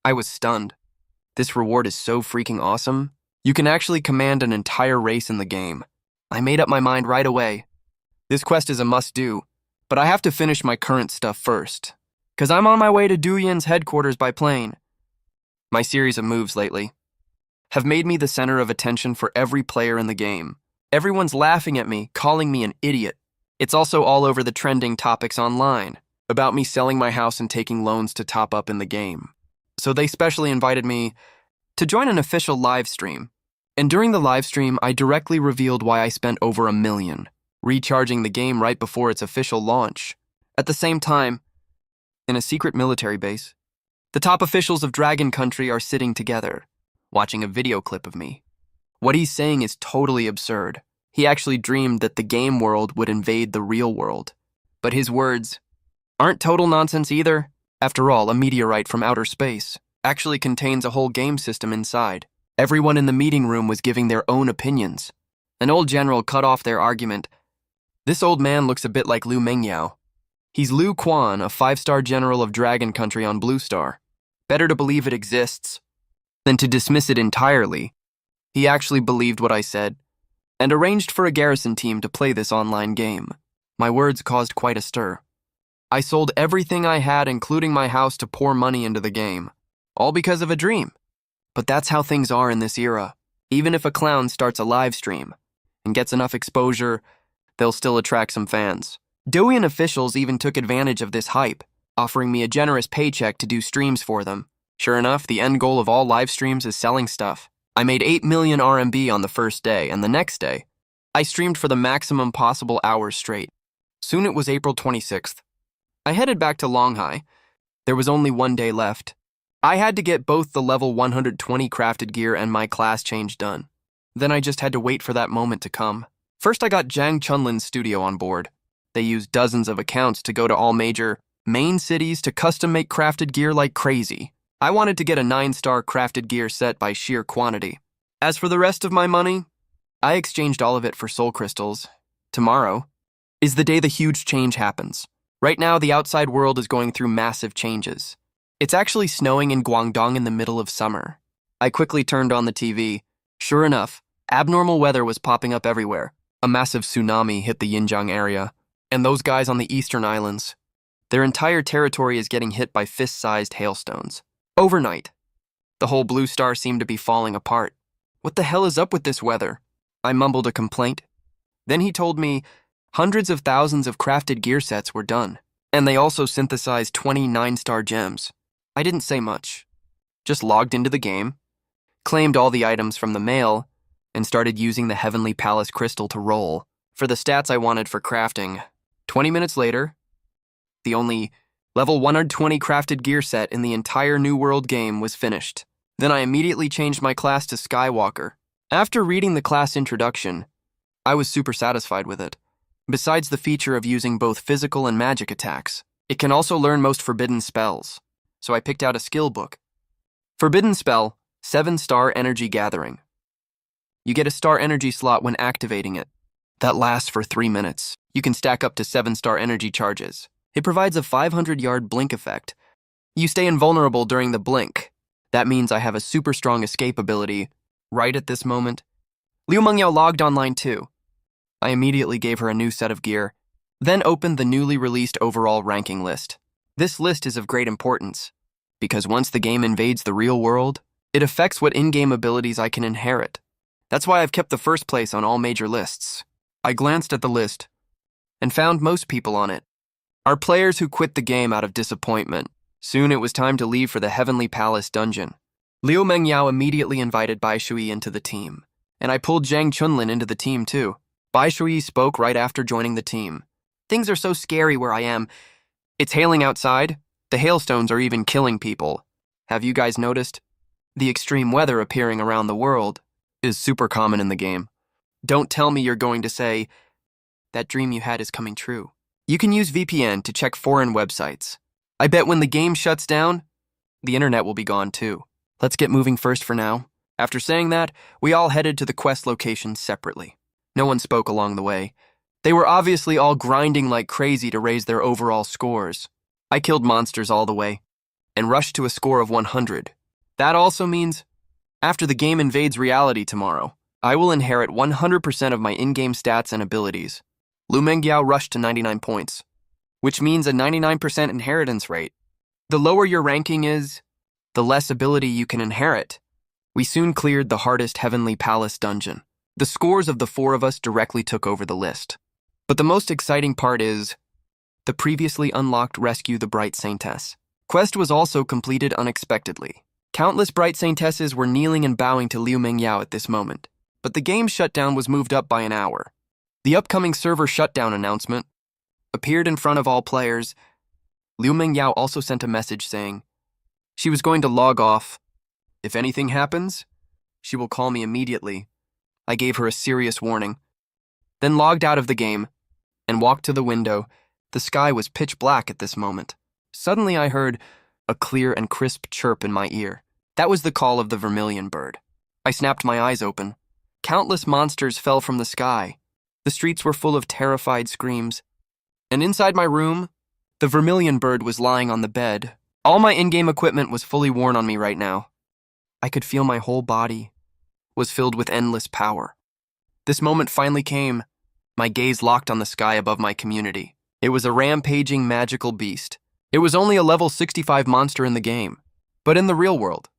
I was stunned. This reward is so freaking awesome. You can actually command an entire race in the game. I made up my mind right away. This quest is a must-do, but I have to finish my current stuff first, because I'm on my way to Duyan's headquarters by plane. My series of moves lately have made me the center of attention for every player in the game. Everyone's laughing at me, calling me an idiot. It's also all over the trending topics online about me selling my house and taking loans to top up in the game. So they specially invited me to join an official live stream. And during the live stream, I directly revealed why I spent over $1 million recharging the game right before its official launch. At the same time, in a secret military base, the top officials of Dragon Country are sitting together, watching a video clip of me. What he's saying is totally absurd. He actually dreamed that the game world would invade the real world. But his words aren't total nonsense either. After all, a meteorite from outer space actually contains a whole game system inside. Everyone in the meeting room was giving their own opinions. An old general cut off their argument. This old man looks a bit like Liu Mengyao. He's Liu Quan, a 5-star general of Dragon Country on Blue Star. Better to believe it exists. Then to dismiss it entirely, he actually believed what I said and arranged for a garrison team to play this online game. My words caused quite a stir. I sold everything I had, including my house, to pour money into the game, all because of a dream. But that's how things are in this era. Even if a clown starts a live stream and gets enough exposure, they'll still attract some fans. Douyin officials even took advantage of this hype, offering me a generous paycheck to do streams for them. Sure enough, the end goal of all live streams is selling stuff. I made 8 million RMB on the first day, and the next day, I streamed for the maximum possible hours straight. Soon it was April 26th. I headed back to Longhai. There was only one day left. I had to get both the level 120 crafted gear and my class change done. Then I just had to wait for that moment to come. First I got Jang Chunlin's studio on board. They used dozens of accounts to go to all major main cities to custom make crafted gear like crazy. I wanted to get a 9-star crafted gear set by sheer quantity. As for the rest of my money, I exchanged all of it for soul crystals. Tomorrow is the day the huge change happens. Right now, the outside world is going through massive changes. It's actually snowing in Guangdong in the middle of summer. I quickly turned on the TV. Sure enough, abnormal weather was popping up everywhere. A massive tsunami hit the Yinjiang area, and those guys on the eastern islands. Their entire territory is getting hit by fist-sized hailstones. Overnight, the whole blue star seemed to be falling apart. What the hell is up with this weather? I mumbled a complaint. Then he told me hundreds of thousands of crafted gear sets were done, and they also synthesized 20 9-star gems. I didn't say much, just logged into the game, claimed all the items from the mail, and started using the Heavenly Palace crystal to roll for the stats I wanted for crafting. 20 minutes later, the only level 120 crafted gear set in the entire New World game was finished. Then I immediately changed my class to Skywalker. After reading the class introduction, I was super satisfied with it. Besides the feature of using both physical and magic attacks, it can also learn most forbidden spells. So I picked out a skill book. Forbidden spell, 7-star energy gathering. You get a star energy slot when activating it. That lasts for 3 minutes. You can stack up to 7-star energy charges. It provides a 500-yard blink effect. You stay invulnerable during the blink. That means I have a super strong escape ability right at this moment. Liu Mengyao logged online too. I immediately gave her a new set of gear, then opened the newly released overall ranking list. This list is of great importance, because once the game invades the real world, it affects what in-game abilities I can inherit. That's why I've kept the first place on all major lists. I glanced at the list and found most people on it are players who quit the game out of disappointment. Soon it was time to leave for the Heavenly Palace dungeon. Liu Mengyao immediately invited Bai Shui into the team, and I pulled Zhang Chunlin into the team too. Bai Shui spoke right after joining the team. Things are so scary where I am. It's hailing outside. The hailstones are even killing people. Have you guys noticed? The extreme weather appearing around the world is super common in the game. Don't tell me you're going to say, that dream you had is coming true. You can use VPN to check foreign websites. I bet when the game shuts down, the internet will be gone too. Let's get moving first for now. After saying that, we all headed to the quest locations separately. No one spoke along the way. They were obviously all grinding like crazy to raise their overall scores. I killed monsters all the way and rushed to a score of 100. That also means, after the game invades reality tomorrow, I will inherit 100% of my in-game stats and abilities. Liu Mengyao rushed to 99 points, which means a 99% inheritance rate. The lower your ranking is, the less ability you can inherit. We soon cleared the hardest Heavenly Palace dungeon. The scores of the 4 of us directly took over the list. But the most exciting part is the previously unlocked Rescue the Bright Saintess. Quest was also completed unexpectedly. Countless Bright Saintesses were kneeling and bowing to Liu Mengyao at this moment, but the game shutdown was moved up by an hour. The upcoming server shutdown announcement appeared in front of all players. Liu Mengyao also sent a message saying she was going to log off. If anything happens, she will call me immediately. I gave her a serious warning, then logged out of the game and walked to the window. The sky was pitch black at this moment. Suddenly I heard a clear and crisp chirp in my ear. That was the call of the vermilion bird. I snapped my eyes open. Countless monsters fell from the sky. The streets were full of terrified screams. And inside my room, the vermilion bird was lying on the bed. All my in-game equipment was fully worn on me right now. I could feel my whole body was filled with endless power. This moment finally came. My gaze locked on the sky above my community. It was a rampaging magical beast. It was only a level 65 monster in the game, but in the real world,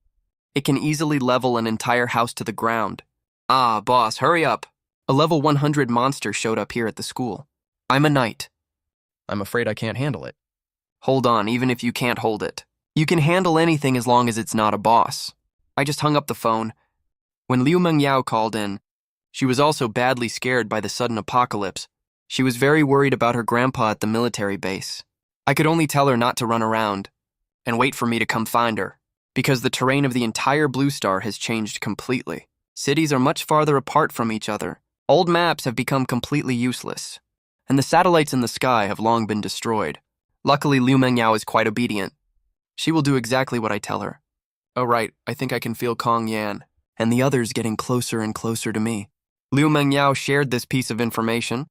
it can easily level an entire house to the ground. Ah, boss, hurry up. A level 100 monster showed up here at the school. I'm a knight. I'm afraid I can't handle it. Hold on, even if you can't hold it. You can handle anything as long as it's not a boss. I just hung up the phone. When Liu Mengyao called in, she was also badly scared by the sudden apocalypse. She was very worried about her grandpa at the military base. I could only tell her not to run around and wait for me to come find her, because the terrain of the entire Blue Star has changed completely. Cities are much farther apart from each other. Old maps have become completely useless, and the satellites in the sky have long been destroyed. Luckily, Liu Mengyao is quite obedient. She will do exactly what I tell her. Oh right, I think I can feel Kong Yan and the others getting closer and closer to me. Liu Mengyao shared this piece of information,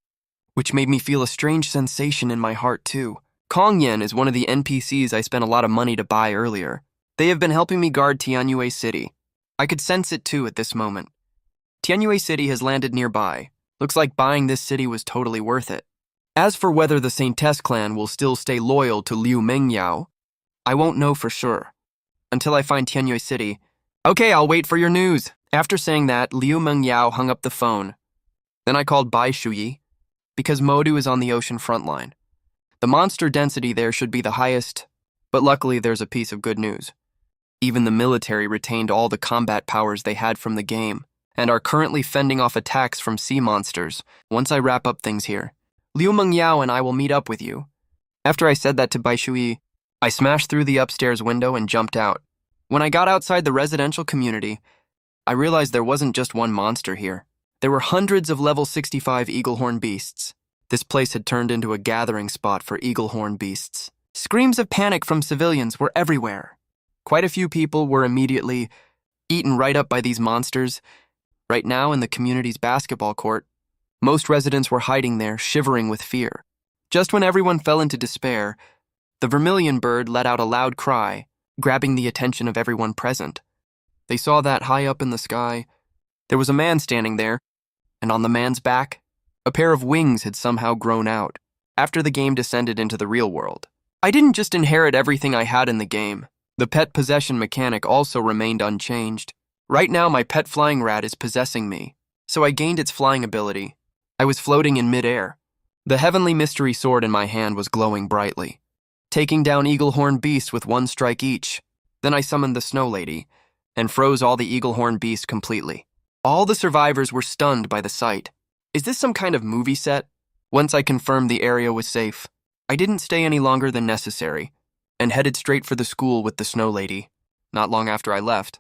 which made me feel a strange sensation in my heart too. Kong Yan is one of the NPCs I spent a lot of money to buy earlier. They have been helping me guard Tianyue City. I could sense it too at this moment. Tianyue City has landed nearby. Looks like buying this city was totally worth it. As for whether the Saintess clan will still stay loyal to Liu Mengyao, I won't know for sure until I find Tianyue City. Okay, I'll wait for your news. After saying that, Liu Mengyao hung up the phone. Then I called Bai Shuyi, because Modu is on the ocean front line. The monster density there should be the highest, but luckily there's a piece of good news. Even the military retained all the combat powers they had from the game, and are currently fending off attacks from sea monsters. Once I wrap up things here, Liu Mengyao and I will meet up with you. After I said that to Bai Shuyi, I smashed through the upstairs window and jumped out. When I got outside the residential community, I realized there wasn't just one monster here. There were hundreds of level 65 eaglehorn beasts. This place had turned into a gathering spot for eaglehorn beasts. Screams of panic from civilians were everywhere. Quite a few people were immediately eaten right up by these monsters. Right now, in the community's basketball court, most residents were hiding there, shivering with fear. Just when everyone fell into despair, the vermilion bird let out a loud cry, grabbing the attention of everyone present. They saw that high up in the sky, there was a man standing there, and on the man's back, a pair of wings had somehow grown out after the game descended into the real world. I didn't just inherit everything I had in the game. The pet possession mechanic also remained unchanged. Right now, my pet flying rat is possessing me, so I gained its flying ability. I was floating in midair. The heavenly mystery sword in my hand was glowing brightly, taking down eaglehorn beasts with one strike each. Then I summoned the Snow Lady and froze all the eaglehorn beasts completely. All the survivors were stunned by the sight. Is this some kind of movie set? Once I confirmed the area was safe, I didn't stay any longer than necessary and headed straight for the school with the Snow Lady. Not long after I left,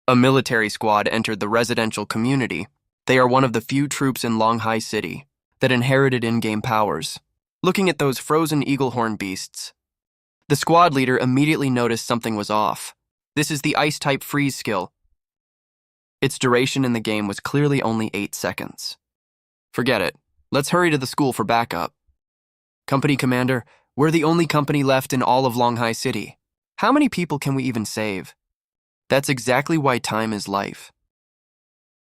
a military squad entered the residential community. They are one of the few troops in Longhai City that inherited in-game powers. Looking at those frozen eaglehorn beasts, the squad leader immediately noticed something was off. This is the Ice-type freeze skill. Its duration in the game was clearly only 8 seconds. Forget it. Let's hurry to the school for backup. Company commander, we're the only company left in all of Longhai City. How many people can we even save? That's exactly why time is life.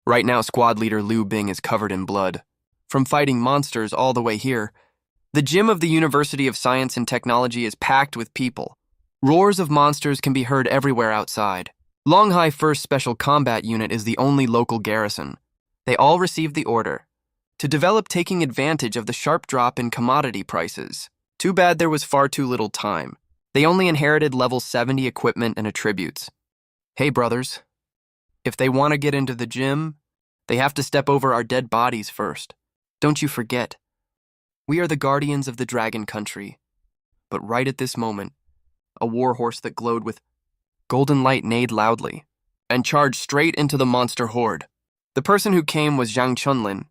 Right now, squad leader Liu Bing is covered in blood. From fighting monsters all the way here, the gym of the University of Science and Technology is packed with people. Roars of monsters can be heard everywhere outside. Longhai 1st Special Combat Unit is the only local garrison. They all received the order to develop taking advantage of the sharp drop in commodity prices. Too bad there was far too little time. They only inherited level 70 equipment and attributes. Hey brothers, if they want to get into the gym, they have to step over our dead bodies first. Don't you forget, we are the guardians of the dragon country. But right at this moment, a warhorse that glowed with golden light neighed loudly and charged straight into the monster horde. The person who came was Zhang Chunlin.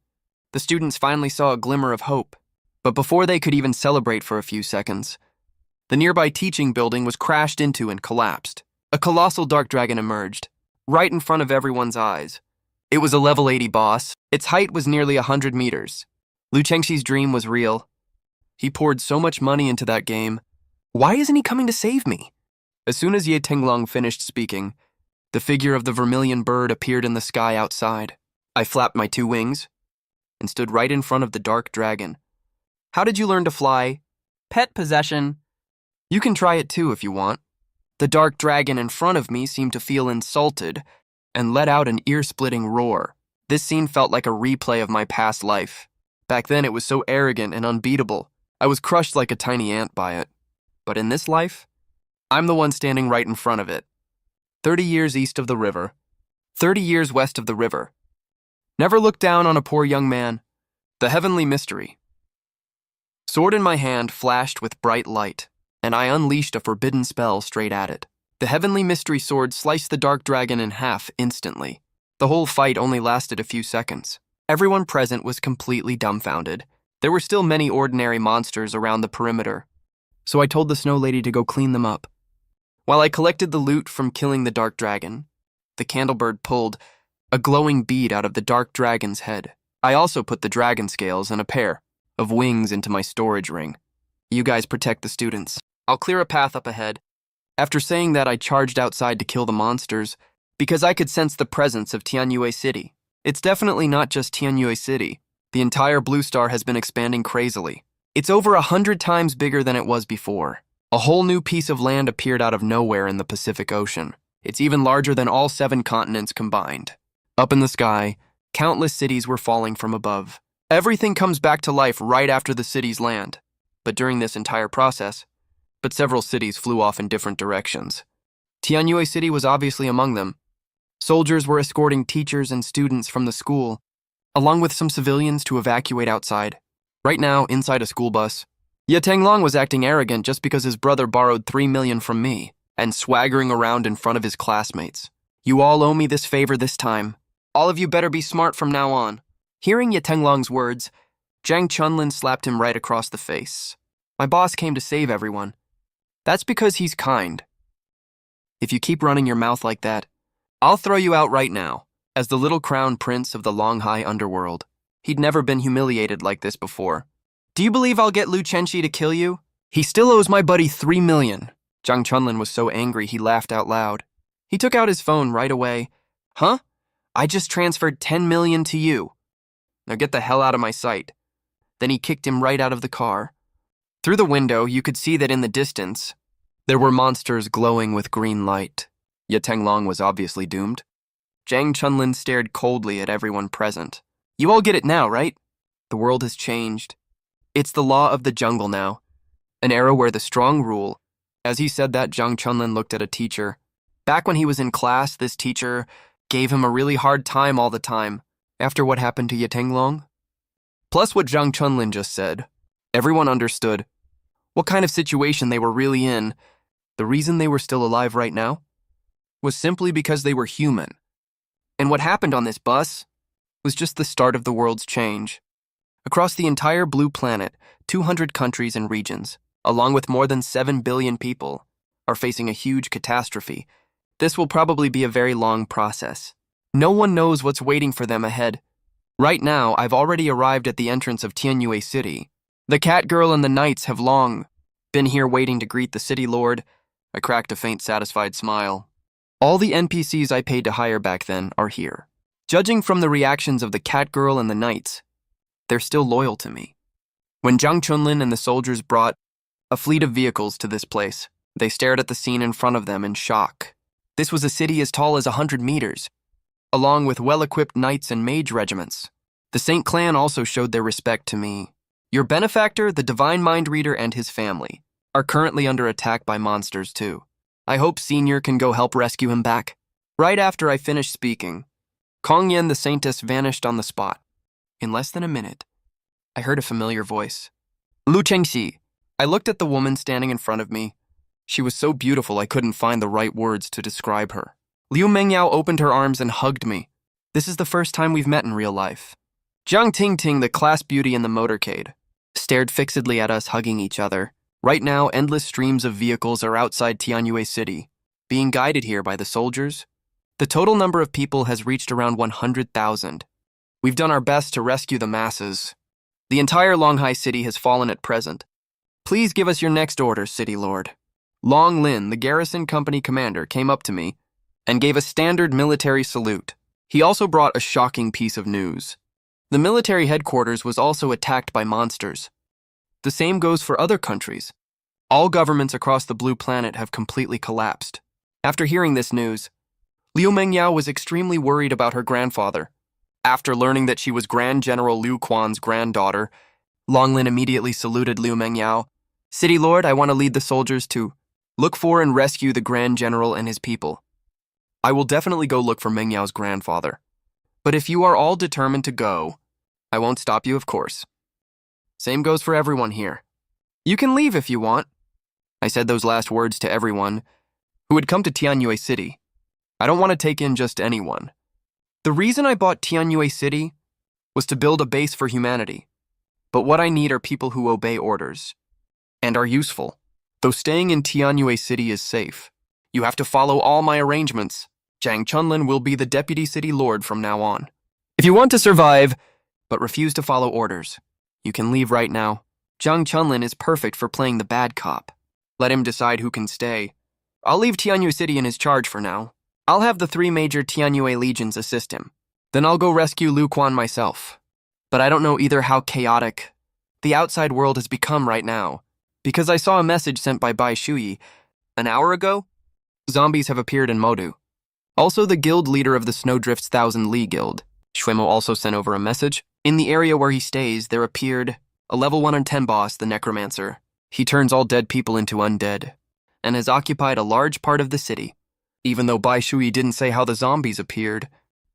The students finally saw a glimmer of hope, but before they could even celebrate for a few seconds, the nearby teaching building was crashed into and collapsed. A colossal dark dragon emerged, right in front of everyone's eyes. It was a level 80 boss. Its height was nearly 100 meters. Liu Chengxi's dream was real. He poured so much money into that game. Why isn't he coming to save me? As soon as Ye Tenglong finished speaking, The figure of the vermilion bird appeared in the sky outside. I flapped my 2 wings and stood right in front of the dark dragon. How did you learn to fly? Pet possession. You can try it too if you want. The dark dragon in front of me seemed to feel insulted and let out an ear-splitting roar. This scene felt like a replay of my past life. Back then it was so arrogant and unbeatable. I was crushed like a tiny ant by it. But in this life, I'm the one standing right in front of it. 30 years east of the river. 30 years west of the river. Never look down on a poor young man. The heavenly mystery. Sword in my hand flashed with bright light, and I unleashed a forbidden spell straight at it. The heavenly mystery sword sliced the dark dragon in half instantly. The whole fight only lasted a few seconds. Everyone present was completely dumbfounded. There were still many ordinary monsters around the perimeter, so I told the snow lady to go clean them up. While I collected the loot from killing the dark dragon, the candlebird pulled a glowing bead out of the dark dragon's head. I also put the dragon scales and a pair of wings into my storage ring. You guys protect the students. I'll clear a path up ahead. After saying that, I charged outside to kill the monsters because I could sense the presence of Tianyue City. It's definitely not just Tianyue City. The entire Blue Star has been expanding crazily. It's over 100 times bigger than it was before. A whole new piece of land appeared out of nowhere in the Pacific Ocean. It's even larger than all 7 continents combined. Up in the sky, countless cities were falling from above. Everything comes back to life right after the cities land. But during this entire process, several cities flew off in different directions. Tianyue City was obviously among them. Soldiers were escorting teachers and students from the school, along with some civilians to evacuate outside. Right now, inside a school bus, Ye Tenglong was acting arrogant just because his brother borrowed 3 million from me and swaggering around in front of his classmates. You all owe me this favor this time. All of you better be smart from now on. Hearing Ye Tenglong's words, Zhang Chunlin slapped him right across the face. My boss came to save everyone. That's because he's kind. If you keep running your mouth like that, I'll throw you out right now. As the little crown prince of the Longhai underworld, he'd never been humiliated like this before. Do you believe I'll get Lu Chenxi to kill you? He still owes my buddy 3 million. Zhang Chunlin was so angry he laughed out loud. He took out his phone right away. Huh? I just transferred 10 million to you. Now get the hell out of my sight. Then he kicked him right out of the car. Through the window, you could see that in the distance, there were monsters glowing with green light. Ye Tenglong was obviously doomed. Zhang Chunlin stared coldly at everyone present. You all get it now, right? The world has changed. It's the law of the jungle now. An era where the strong rule. As he said that, Zhang Chunlin looked at a teacher. Back when he was in class, this teacher gave him a really hard time all the time, after what happened to Ye Tenglong. Plus what Zhang Chunlin just said. Everyone understood what kind of situation they were really in. The reason they were still alive right now was simply because they were human. And what happened on this bus was just the start of the world's change. Across the entire blue planet, 200 countries and regions, along with more than 7 billion people, are facing a huge catastrophe. This will probably be a very long process. No one knows what's waiting for them ahead. Right now, I've already arrived at the entrance of Tianyue City. The cat girl and the knights have long been here waiting to greet the city lord. I cracked a faint, satisfied smile. All the NPCs I paid to hire back then are here. Judging from the reactions of the cat girl and the knights, they're still loyal to me. When Zhang Chunlin and the soldiers brought a fleet of vehicles to this place, they stared at the scene in front of them in shock. This was a city as tall as 100 meters, along with well-equipped knights and mage regiments. The Saint Clan also showed their respect to me. Your benefactor, the Divine Mind Reader, and his family are currently under attack by monsters too. I hope Senior can go help rescue him back. Right after I finished speaking, Kong Yen the Saintess vanished on the spot. In less than a minute, I heard a familiar voice. Lu Chenxi. I looked at the woman standing in front of me. She was so beautiful I couldn't find the right words to describe her. Liu Mengyao opened her arms and hugged me. This is the first time we've met in real life. Jiang Tingting, the class beauty in the motorcade, stared fixedly at us hugging each other. Right now, endless streams of vehicles are outside Tianyue City, being guided here by the soldiers. The total number of people has reached around 100,000. We've done our best to rescue the masses. The entire Longhai City has fallen at present. Please give us your next order, City Lord. Long Lin, the garrison company commander, came up to me and gave a standard military salute. He also brought a shocking piece of news. The military headquarters was also attacked by monsters. The same goes for other countries. All governments across the blue planet have completely collapsed. After hearing this news, Liu Mengyao was extremely worried about her grandfather. After learning that she was Grand General Liu Quan's granddaughter, Longlin immediately saluted Liu Mengyao. "City Lord, I want to lead the soldiers to look for and rescue the Grand General and his people. I will definitely go look for Mengyao's grandfather. But if you are all determined to go, I won't stop you, of course. Same goes for everyone here. You can leave if you want." I said those last words to everyone who had come to Tianyue City. I don't want to take in just anyone. The reason I bought Tianyue City was to build a base for humanity. But what I need are people who obey orders and are useful. Though staying in Tianyue City is safe, you have to follow all my arrangements. Zhang Chunlin will be the deputy city lord from now on. If you want to survive, but refuse to follow orders, you can leave right now. Zhang Chunlin is perfect for playing the bad cop. Let him decide who can stay. I'll leave Tianyue City in his charge for now. I'll have the 3 major Tianyue legions assist him. Then I'll go rescue Liu Quan myself. But I don't know either how chaotic the outside world has become right now, because I saw a message sent by Bai Shuyi an hour ago. Zombies have appeared in Modu. Also, the guild leader of the Snowdrift's Thousand Li Guild, Shuemo, also sent over a message. In the area where he stays, there appeared a level 110 boss, the Necromancer. He turns all dead people into undead, and has occupied a large part of the city, even though Bai Shuyi didn't say how the zombies appeared.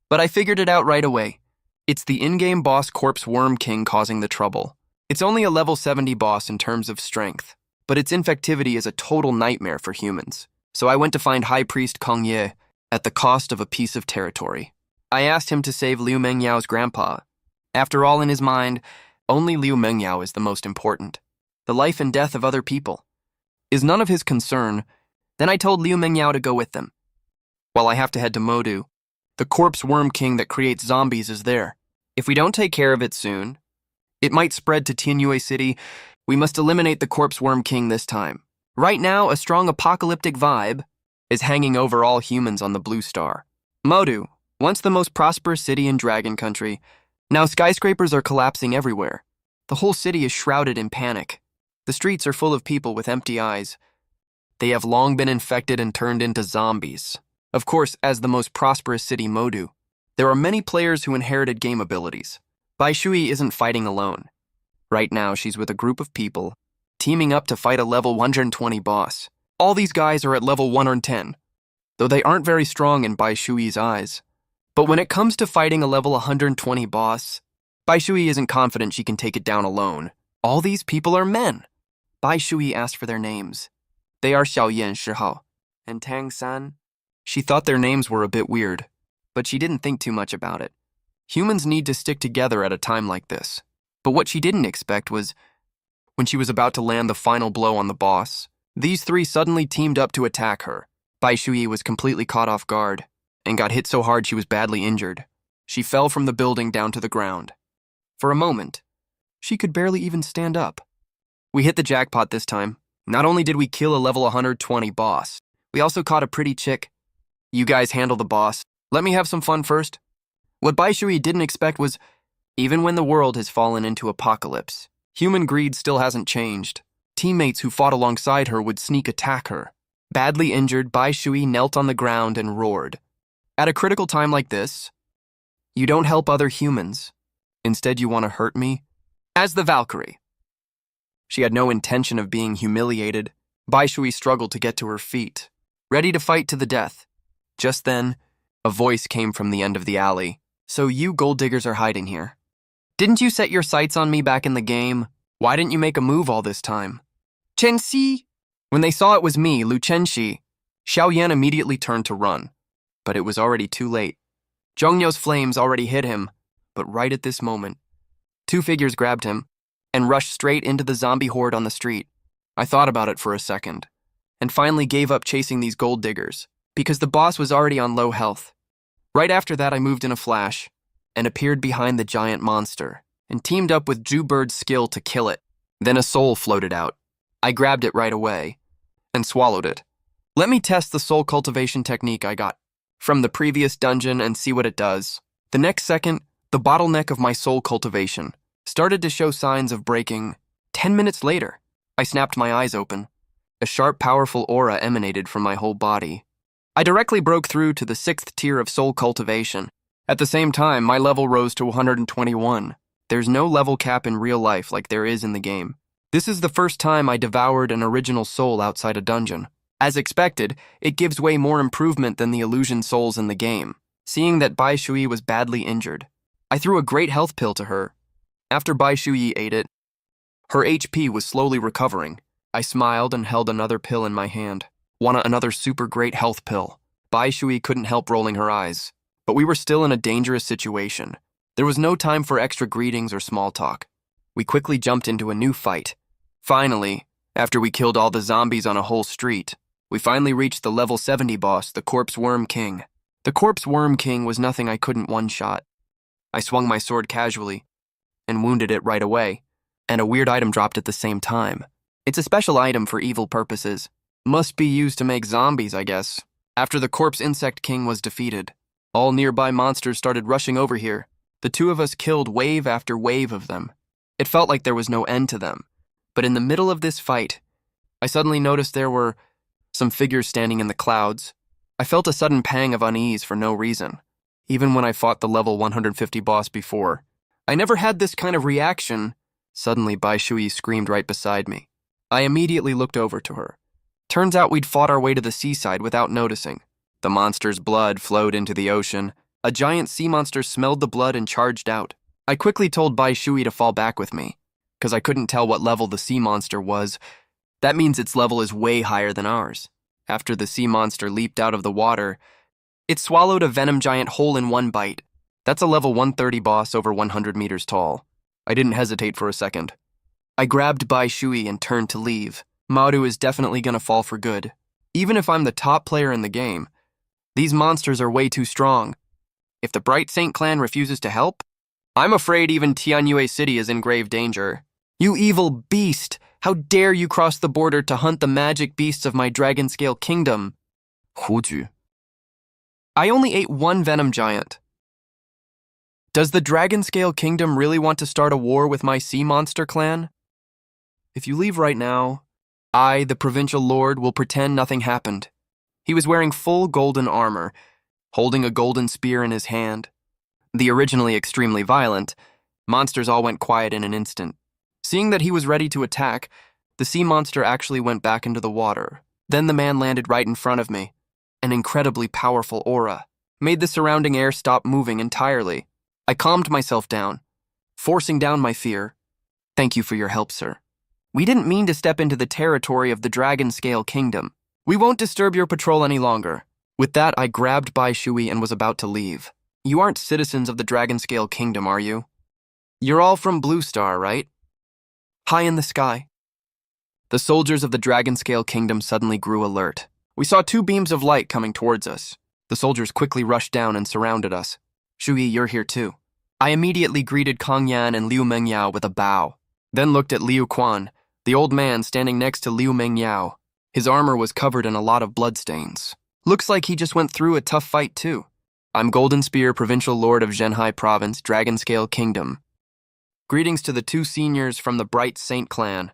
But I figured it out right away. It's the in-game boss Corpse Worm King causing the trouble. It's only a level 70 boss in terms of strength, but its infectivity is a total nightmare for humans. So I went to find High Priest Kong Ye at the cost of a piece of territory. I asked him to save Liu Mengyao's grandpa. After all, in his mind, only Liu Mengyao is the most important. The life and death of other people is none of his concern. Then I told Liu Mengyao to go with them. While I have to head to Modu, the Corpse Worm King that creates zombies is there. If we don't take care of it soon, it might spread to Tianyue City. We must eliminate the Corpse Worm King this time. Right now, a strong apocalyptic vibe is hanging over all humans on the Blue Star. Modu, once the most prosperous city in Dragon Country, now skyscrapers are collapsing everywhere. The whole city is shrouded in panic. The streets are full of people with empty eyes. They have long been infected and turned into zombies. Of course, as the most prosperous city, Modu, there are many players who inherited game abilities. Bai Shui isn't fighting alone. Right now, she's with a group of people, teaming up to fight a level 120 boss. All these guys are at level 110, though they aren't very strong in Bai Shui's eyes. But when it comes to fighting a level 120 boss, Bai Shui isn't confident she can take it down alone. All these people are men. Bai Shui asked for their names. They are Xiaoyan Shihao and Tang San. She thought their names were a bit weird, but she didn't think too much about it. Humans need to stick together at a time like this. But what she didn't expect was, when she was about to land the final blow on the boss, these 3 suddenly teamed up to attack her. Bai Shui was completely caught off guard and got hit so hard she was badly injured. She fell from the building down to the ground. For a moment, she could barely even stand up. We hit the jackpot this time. Not only did we kill a level 120 boss, we also caught a pretty chick. You guys handle the boss. Let me have some fun first. What Bai Shui didn't expect was, even when the world has fallen into apocalypse, human greed still hasn't changed. Teammates who fought alongside her would sneak attack her. Badly injured, Bai Shui knelt on the ground and roared. At a critical time like this, you don't help other humans. Instead, you want to hurt me? As the Valkyrie. She had no intention of being humiliated. Bai Shui struggled to get to her feet, ready to fight to the death. Just then, a voice came from the end of the alley. So you gold diggers are hiding here. Didn't you set your sights on me back in the game? Why didn't you make a move all this time? Chenxi! When they saw it was me, Lu Chenxi, Xiao Yan immediately turned to run. But it was already too late. Zhongnyo's flames already hit him, but right at this moment, 2 figures grabbed him and rushed straight into the zombie horde on the street. I thought about it for a second, and finally gave up chasing these gold diggers, because the boss was already on low health. Right after that, I moved in a flash and appeared behind the giant monster and teamed up with Zhu Bird's skill to kill it. Then a soul floated out. I grabbed it right away and swallowed it. Let me test the soul cultivation technique I got. from the previous dungeon and see what it does. The next second, the bottleneck of my soul cultivation started to show signs of breaking. 10 minutes later, I snapped my eyes open. A sharp, powerful aura emanated from my whole body. I directly broke through to the 6th tier of soul cultivation. At the same time, my level rose to 121. There's no level cap in real life like there is in the game. This is the first time I devoured an original soul outside a dungeon. As expected, it gives way more improvement than the illusion souls in the game. Seeing that Bai Shui was badly injured, I threw a great health pill to her. After Bai Shui ate it, her HP was slowly recovering. I smiled and held another pill in my hand. Want another super great health pill? Bai Shui couldn't help rolling her eyes. But we were still in a dangerous situation. There was no time for extra greetings or small talk. We quickly jumped into a new fight. Finally, after we killed all the zombies on a whole street, we finally reached the level 70 boss, the Corpse Worm King. The Corpse Worm King was nothing I couldn't one-shot. I swung my sword casually and wounded it right away, and a weird item dropped at the same time. It's a special item for evil purposes. Must be used to make zombies, I guess. After the Corpse Insect King was defeated, all nearby monsters started rushing over here. The two of us killed wave after wave of them. It felt like there was no end to them. But in the middle of this fight, I suddenly noticed there were some figures standing in the clouds. I felt a sudden pang of unease for no reason, even when I fought the level 150 boss before. I never had this kind of reaction. Suddenly, Bai Shui screamed right beside me. I immediately looked over to her. Turns out we'd fought our way to the seaside without noticing. The monster's blood flowed into the ocean. A giant sea monster smelled the blood and charged out. I quickly told Bai Shui to fall back with me, because I couldn't tell what level the sea monster was. That means its level is way higher than ours. After the sea monster leaped out of the water, it swallowed a venom giant whole in one bite. That's a level 130 boss over 100 meters tall. I didn't hesitate for a second. I grabbed Bai Shui and turned to leave. Maru is definitely gonna fall for good. Even if I'm the top player in the game, these monsters are way too strong. If the Bright Saint clan refuses to help, I'm afraid even Tianyue City is in grave danger. You evil beast! How dare you cross the border to hunt the magic beasts of my dragon-scale kingdom? Huju. I only ate one venom giant. Does the dragon-scale kingdom really want to start a war with my sea monster clan? If you leave right now, I, the provincial lord, will pretend nothing happened. He was wearing full golden armor, holding a golden spear in his hand. The originally extremely violent monsters all went quiet in an instant. Seeing that he was ready to attack, the sea monster actually went back into the water. Then the man landed right in front of me. An incredibly powerful aura made the surrounding air stop moving entirely. I calmed myself down, forcing down my fear. Thank you for your help, sir. We didn't mean to step into the territory of the dragon-scale kingdom. We won't disturb your patrol any longer. With that, I grabbed Bai Shui and was about to leave. You aren't citizens of the dragon-scale kingdom, are you? You're all from Blue Star, right? High in the sky. The soldiers of the dragon-scale kingdom suddenly grew alert. We saw two beams of light coming towards us. The soldiers quickly rushed down and surrounded us. Shui, you're here too. I immediately greeted Kong Yan and Liu Mengyao with a bow, then looked at Liu Quan, the old man standing next to Liu Mengyao. His armor was covered in a lot of bloodstains. Looks like he just went through a tough fight too. I'm Golden Spear, Provincial Lord of Zhenhai Province, Dragonscale Kingdom. Greetings to the two seniors from the Bright Saint clan.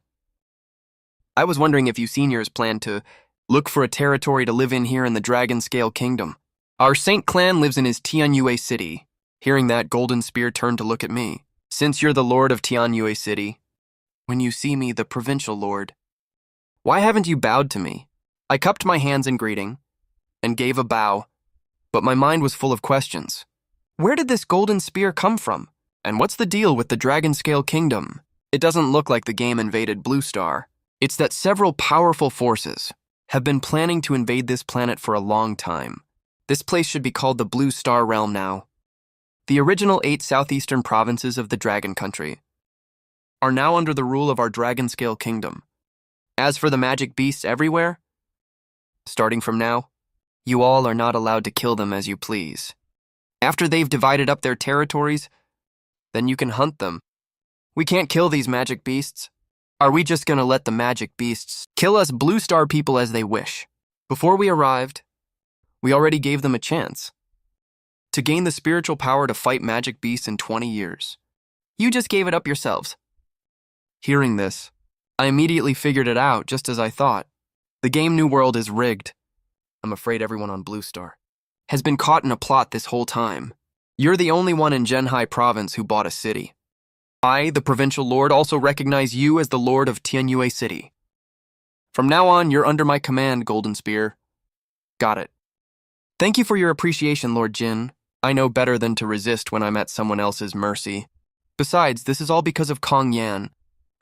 I was wondering if you seniors plan to look for a territory to live in here in the Dragonscale Kingdom. Our Saint clan lives in his Tianyue City. Hearing that, Golden Spear turned to look at me. Since you're the Lord of Tianyue City, when you see me, the Provincial Lord, why haven't you bowed to me? I cupped my hands in greeting and gave a bow, but my mind was full of questions. Where did this Golden Spear come from? And what's the deal with the Dragonscale Kingdom? It doesn't look like the game invaded Blue Star. It's that several powerful forces have been planning to invade this planet for a long time. This place should be called the Blue Star Realm now. The original 8 southeastern provinces of the Dragon Country are now under the rule of our Dragonscale Kingdom. As for the magic beasts everywhere, starting from now, you all are not allowed to kill them as you please. After they've divided up their territories, then you can hunt them. We can't kill these magic beasts. Are we just gonna let the magic beasts kill us Blue Star people as they wish? Before we arrived, We already gave them a chance to gain the spiritual power to fight magic beasts in 20 years. You just gave it up yourselves. Hearing this, I immediately figured it out just as I thought. The game New World is rigged. I'm afraid everyone on Blue Star has been caught in a plot this whole time. You're the only one in Zhenhai province who bought a city. I, the provincial lord, also recognize you as the lord of Tianyue City. From now on, you're under my command, Golden Spear. Got it. Thank you for your appreciation, Lord Jin. I know better than to resist when I'm at someone else's mercy. Besides, this is all because of Kong Yan,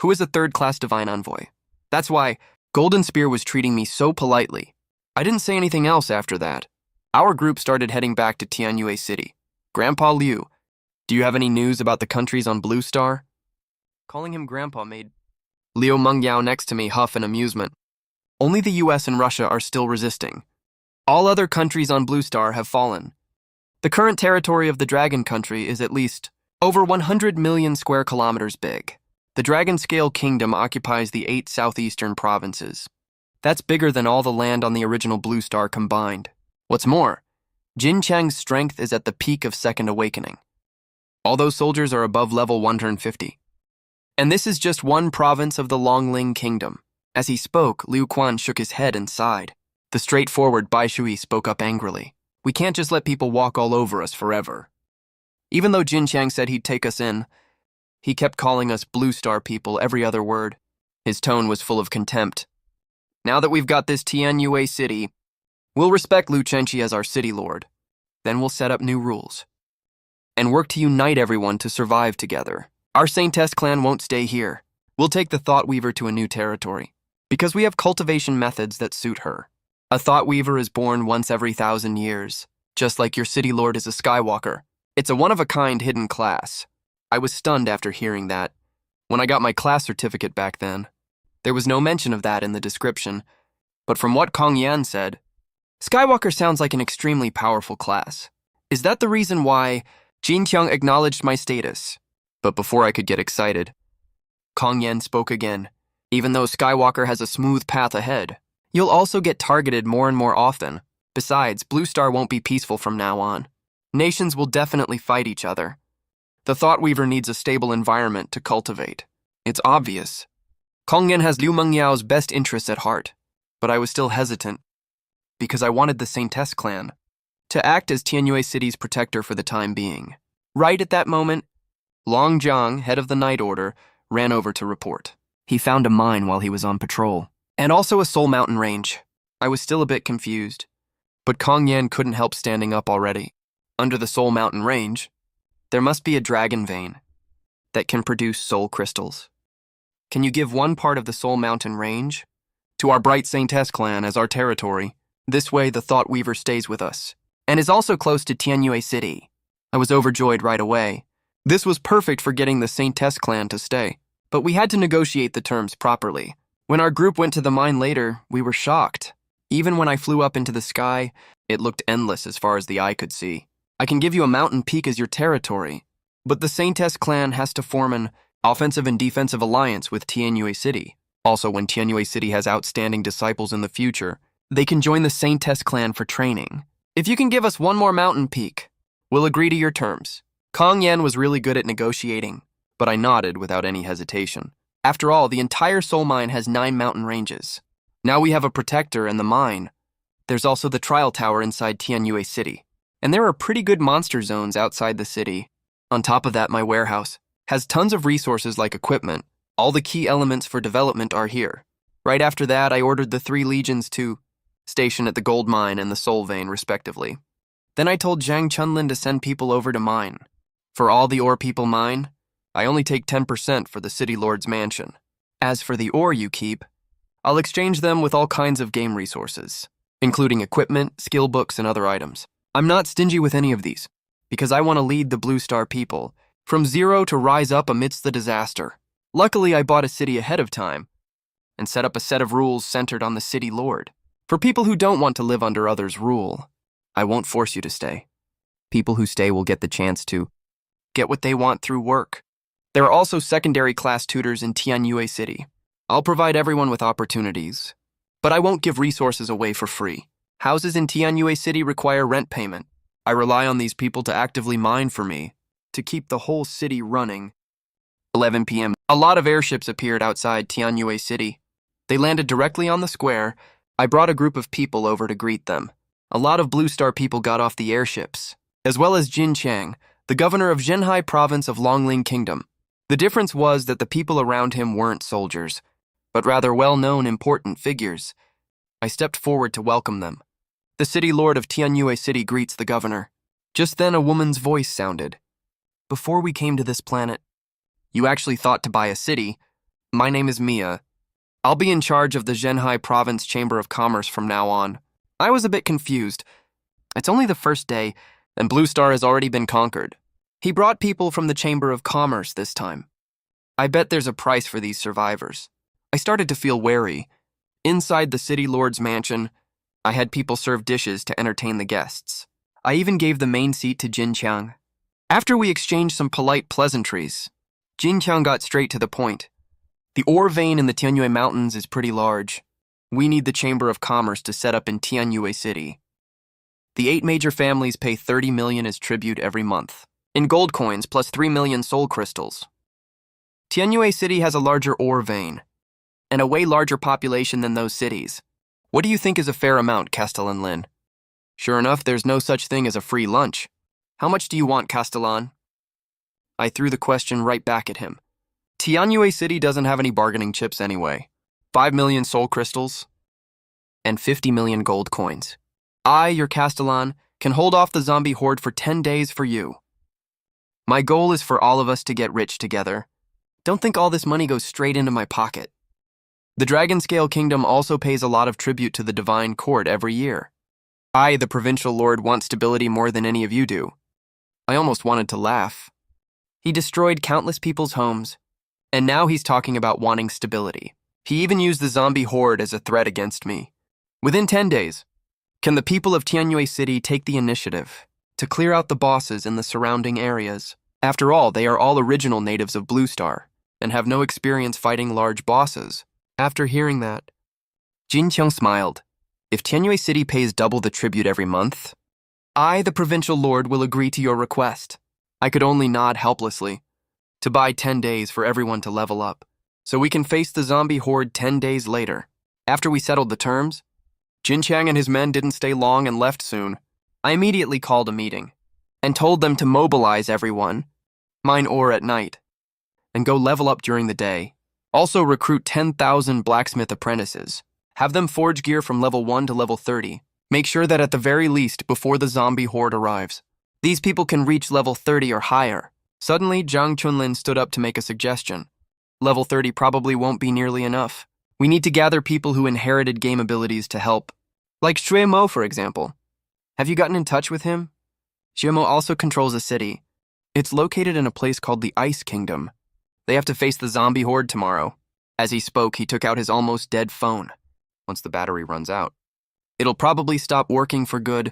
who is a third-class divine envoy. That's why Golden Spear was treating me so politely. I didn't say anything else after that. Our group started heading back to Tianyue City. Grandpa Liu, do you have any news about the countries on Blue Star? Calling him Grandpa made Liu Mengyao next to me huff in amusement. Only the US and Russia are still resisting. All other countries on Blue Star have fallen. The current territory of the Dragon Country is at least over 100 million square kilometers big. The Dragon Scale Kingdom occupies the 8 southeastern provinces. That's bigger than all the land on the original Blue Star combined. What's more, Jin Chang's strength is at the peak of Second Awakening. All those soldiers are above level 150. And this is just one province of the Longling Kingdom. As he spoke, Liu Quan shook his head and sighed. The straightforward Bai Shui spoke up angrily. We can't just let people walk all over us forever. Even though Jin Chang said he'd take us in, he kept calling us Blue Star people every other word. His tone was full of contempt. Now that we've got this Tianyue City, we'll respect Liu Chenchi as our city lord. Then we'll set up new rules and work to unite everyone to survive together. Our Saintess clan won't stay here. We'll take the Thought Weaver to a new territory because we have cultivation methods that suit her. A Thought Weaver is born once every 1,000 years, just like your city lord is a Skywalker. It's a one-of-a-kind hidden class. I was stunned after hearing that. When I got my class certificate back then, there was no mention of that in the description, but from what Kong Yan said, Skywalker sounds like an extremely powerful class. Is that the reason why Jin Qiang acknowledged my status? But before I could get excited, Kong Yan spoke again. Even though Skywalker has a smooth path ahead, you'll also get targeted more and more often. Besides, Blue Star won't be peaceful from now on. Nations will definitely fight each other. The Thought Weaver needs a stable environment to cultivate. It's obvious. Kong Yan has Liu Mengyao's best interests at heart, but I was still hesitant because I wanted the Saintess clan to act as Tianyue City's protector for the time being. Right at that moment, Long Zhang, head of the Night Order, ran over to report. He found a mine while he was on patrol, and also a Soul Mountain range. I was still a bit confused, but Kong Yan couldn't help standing up already. Under the Soul Mountain range, there must be a dragon vein that can produce soul crystals. Can you give one part of the Soul Mountain range to our Bright Saintess clan as our territory? This way the Thought Weaver stays with us, and is also close to Tianyue City. I was overjoyed right away. This was perfect for getting the Saintess clan to stay, but we had to negotiate the terms properly. When our group went to the mine later, we were shocked. Even when I flew up into the sky, it looked endless as far as the eye could see. I can give you a mountain peak as your territory, but the Saintess clan has to form an offensive and defensive alliance with Tianyue City. Also, when Tianyue City has outstanding disciples in the future, they can join the Saintess clan for training. If you can give us one more mountain peak, we'll agree to your terms. Kong Yan was really good at negotiating, but I nodded without any hesitation. After all, the entire Soul Mine has 9 mountain ranges. Now we have a protector and the mine. There's also the trial tower inside Tianyue City. And there are pretty good monster zones outside the city. On top of that, my warehouse has tons of resources like equipment. All the key elements for development are here. Right after that, I ordered the 3 legions to station at the gold mine and the soul vein, respectively. Then I told Zhang Chunlin to send people over to mine. For all the ore people mine, I only take 10% for the city lord's mansion. As for the ore you keep, I'll exchange them with all kinds of game resources, including equipment, skill books, and other items. I'm not stingy with any of these, because I want to lead the Blue Star people from zero to rise up amidst the disaster. Luckily, I bought a city ahead of time and set up a set of rules centered on the city lord. For people who don't want to live under others' rule, I won't force you to stay. People who stay will get the chance to get what they want through work. There are also secondary class tutors in Tianyue City. I'll provide everyone with opportunities, but I won't give resources away for free. Houses in Tianyue City require rent payment. I rely on these people to actively mine for me, to keep the whole city running. 11 p.m. A lot of airships appeared outside Tianyue City. They landed directly on the square. I brought a group of people over to greet them. A lot of Blue Star people got off the airships, as well as Jin Chang, the governor of Zhenhai province of Longling Kingdom. The difference was that the people around him weren't soldiers, but rather well-known important figures. I stepped forward to welcome them. The city lord of Tianyue City greets the governor. Just then a woman's voice sounded. Before we came to this planet, you actually thought to buy a city. My name is Mia. I'll be in charge of the Zhenhai Province Chamber of Commerce from now on. I was a bit confused. It's only the first day, and Blue Star has already been conquered. He brought people from the Chamber of Commerce this time. I bet there's a price for these survivors. I started to feel wary. Inside the city lord's mansion, I had people serve dishes to entertain the guests. I even gave the main seat to Jin Chang. After we exchanged some polite pleasantries, Jin Chang got straight to the point. The ore vein in the Tianyue Mountains is pretty large. We need the Chamber of Commerce to set up in Tianyue City. The 8 major families pay 30 million as tribute every month, in gold coins plus 3 million soul crystals. Tianyue City has a larger ore vein, and a way larger population than those cities. What do you think is a fair amount, Castellan Lin? Sure enough, there's no such thing as a free lunch. How much do you want, Castellan? I threw the question right back at him. Tianyue City doesn't have any bargaining chips anyway. 5 million soul crystals and 50 million gold coins. I, your Castellan, can hold off the zombie horde for 10 days for you. My goal is for all of us to get rich together. Don't think all this money goes straight into my pocket. The Dragon Scale Kingdom also pays a lot of tribute to the Divine Court every year. I, the Provincial Lord, want stability more than any of you do. I almost wanted to laugh. He destroyed countless people's homes, and now he's talking about wanting stability. He even used the zombie horde as a threat against me. Within 10 days, can the people of Tianyue City take the initiative to clear out the bosses in the surrounding areas? After all, they are all original natives of Blue Star and have no experience fighting large bosses. After hearing that, Jin Chang smiled. If Tianyue City pays double the tribute every month, I, the Provincial Lord, will agree to your request. I could only nod helplessly. To buy 10 days for everyone to level up, so we can face the zombie horde 10 days later. After we settled the terms, Jin Chang and his men didn't stay long and left soon. I immediately called a meeting and told them to mobilize everyone, mine ore at night, and go level up during the day. Also recruit 10,000 blacksmith apprentices. Have them forge gear from level 1 to level 30. Make sure that at the very least before the zombie horde arrives, these people can reach level 30 or higher. Suddenly, Zhang Chunlin stood up to make a suggestion. Level 30 probably won't be nearly enough. We need to gather people who inherited game abilities to help. Like Shui Mo, for example. Have you gotten in touch with him? Shui Mo also controls a city. It's located in a place called the Ice Kingdom. They have to face the zombie horde tomorrow. As he spoke, he took out his almost dead phone. Once the battery runs out, it'll probably stop working for good.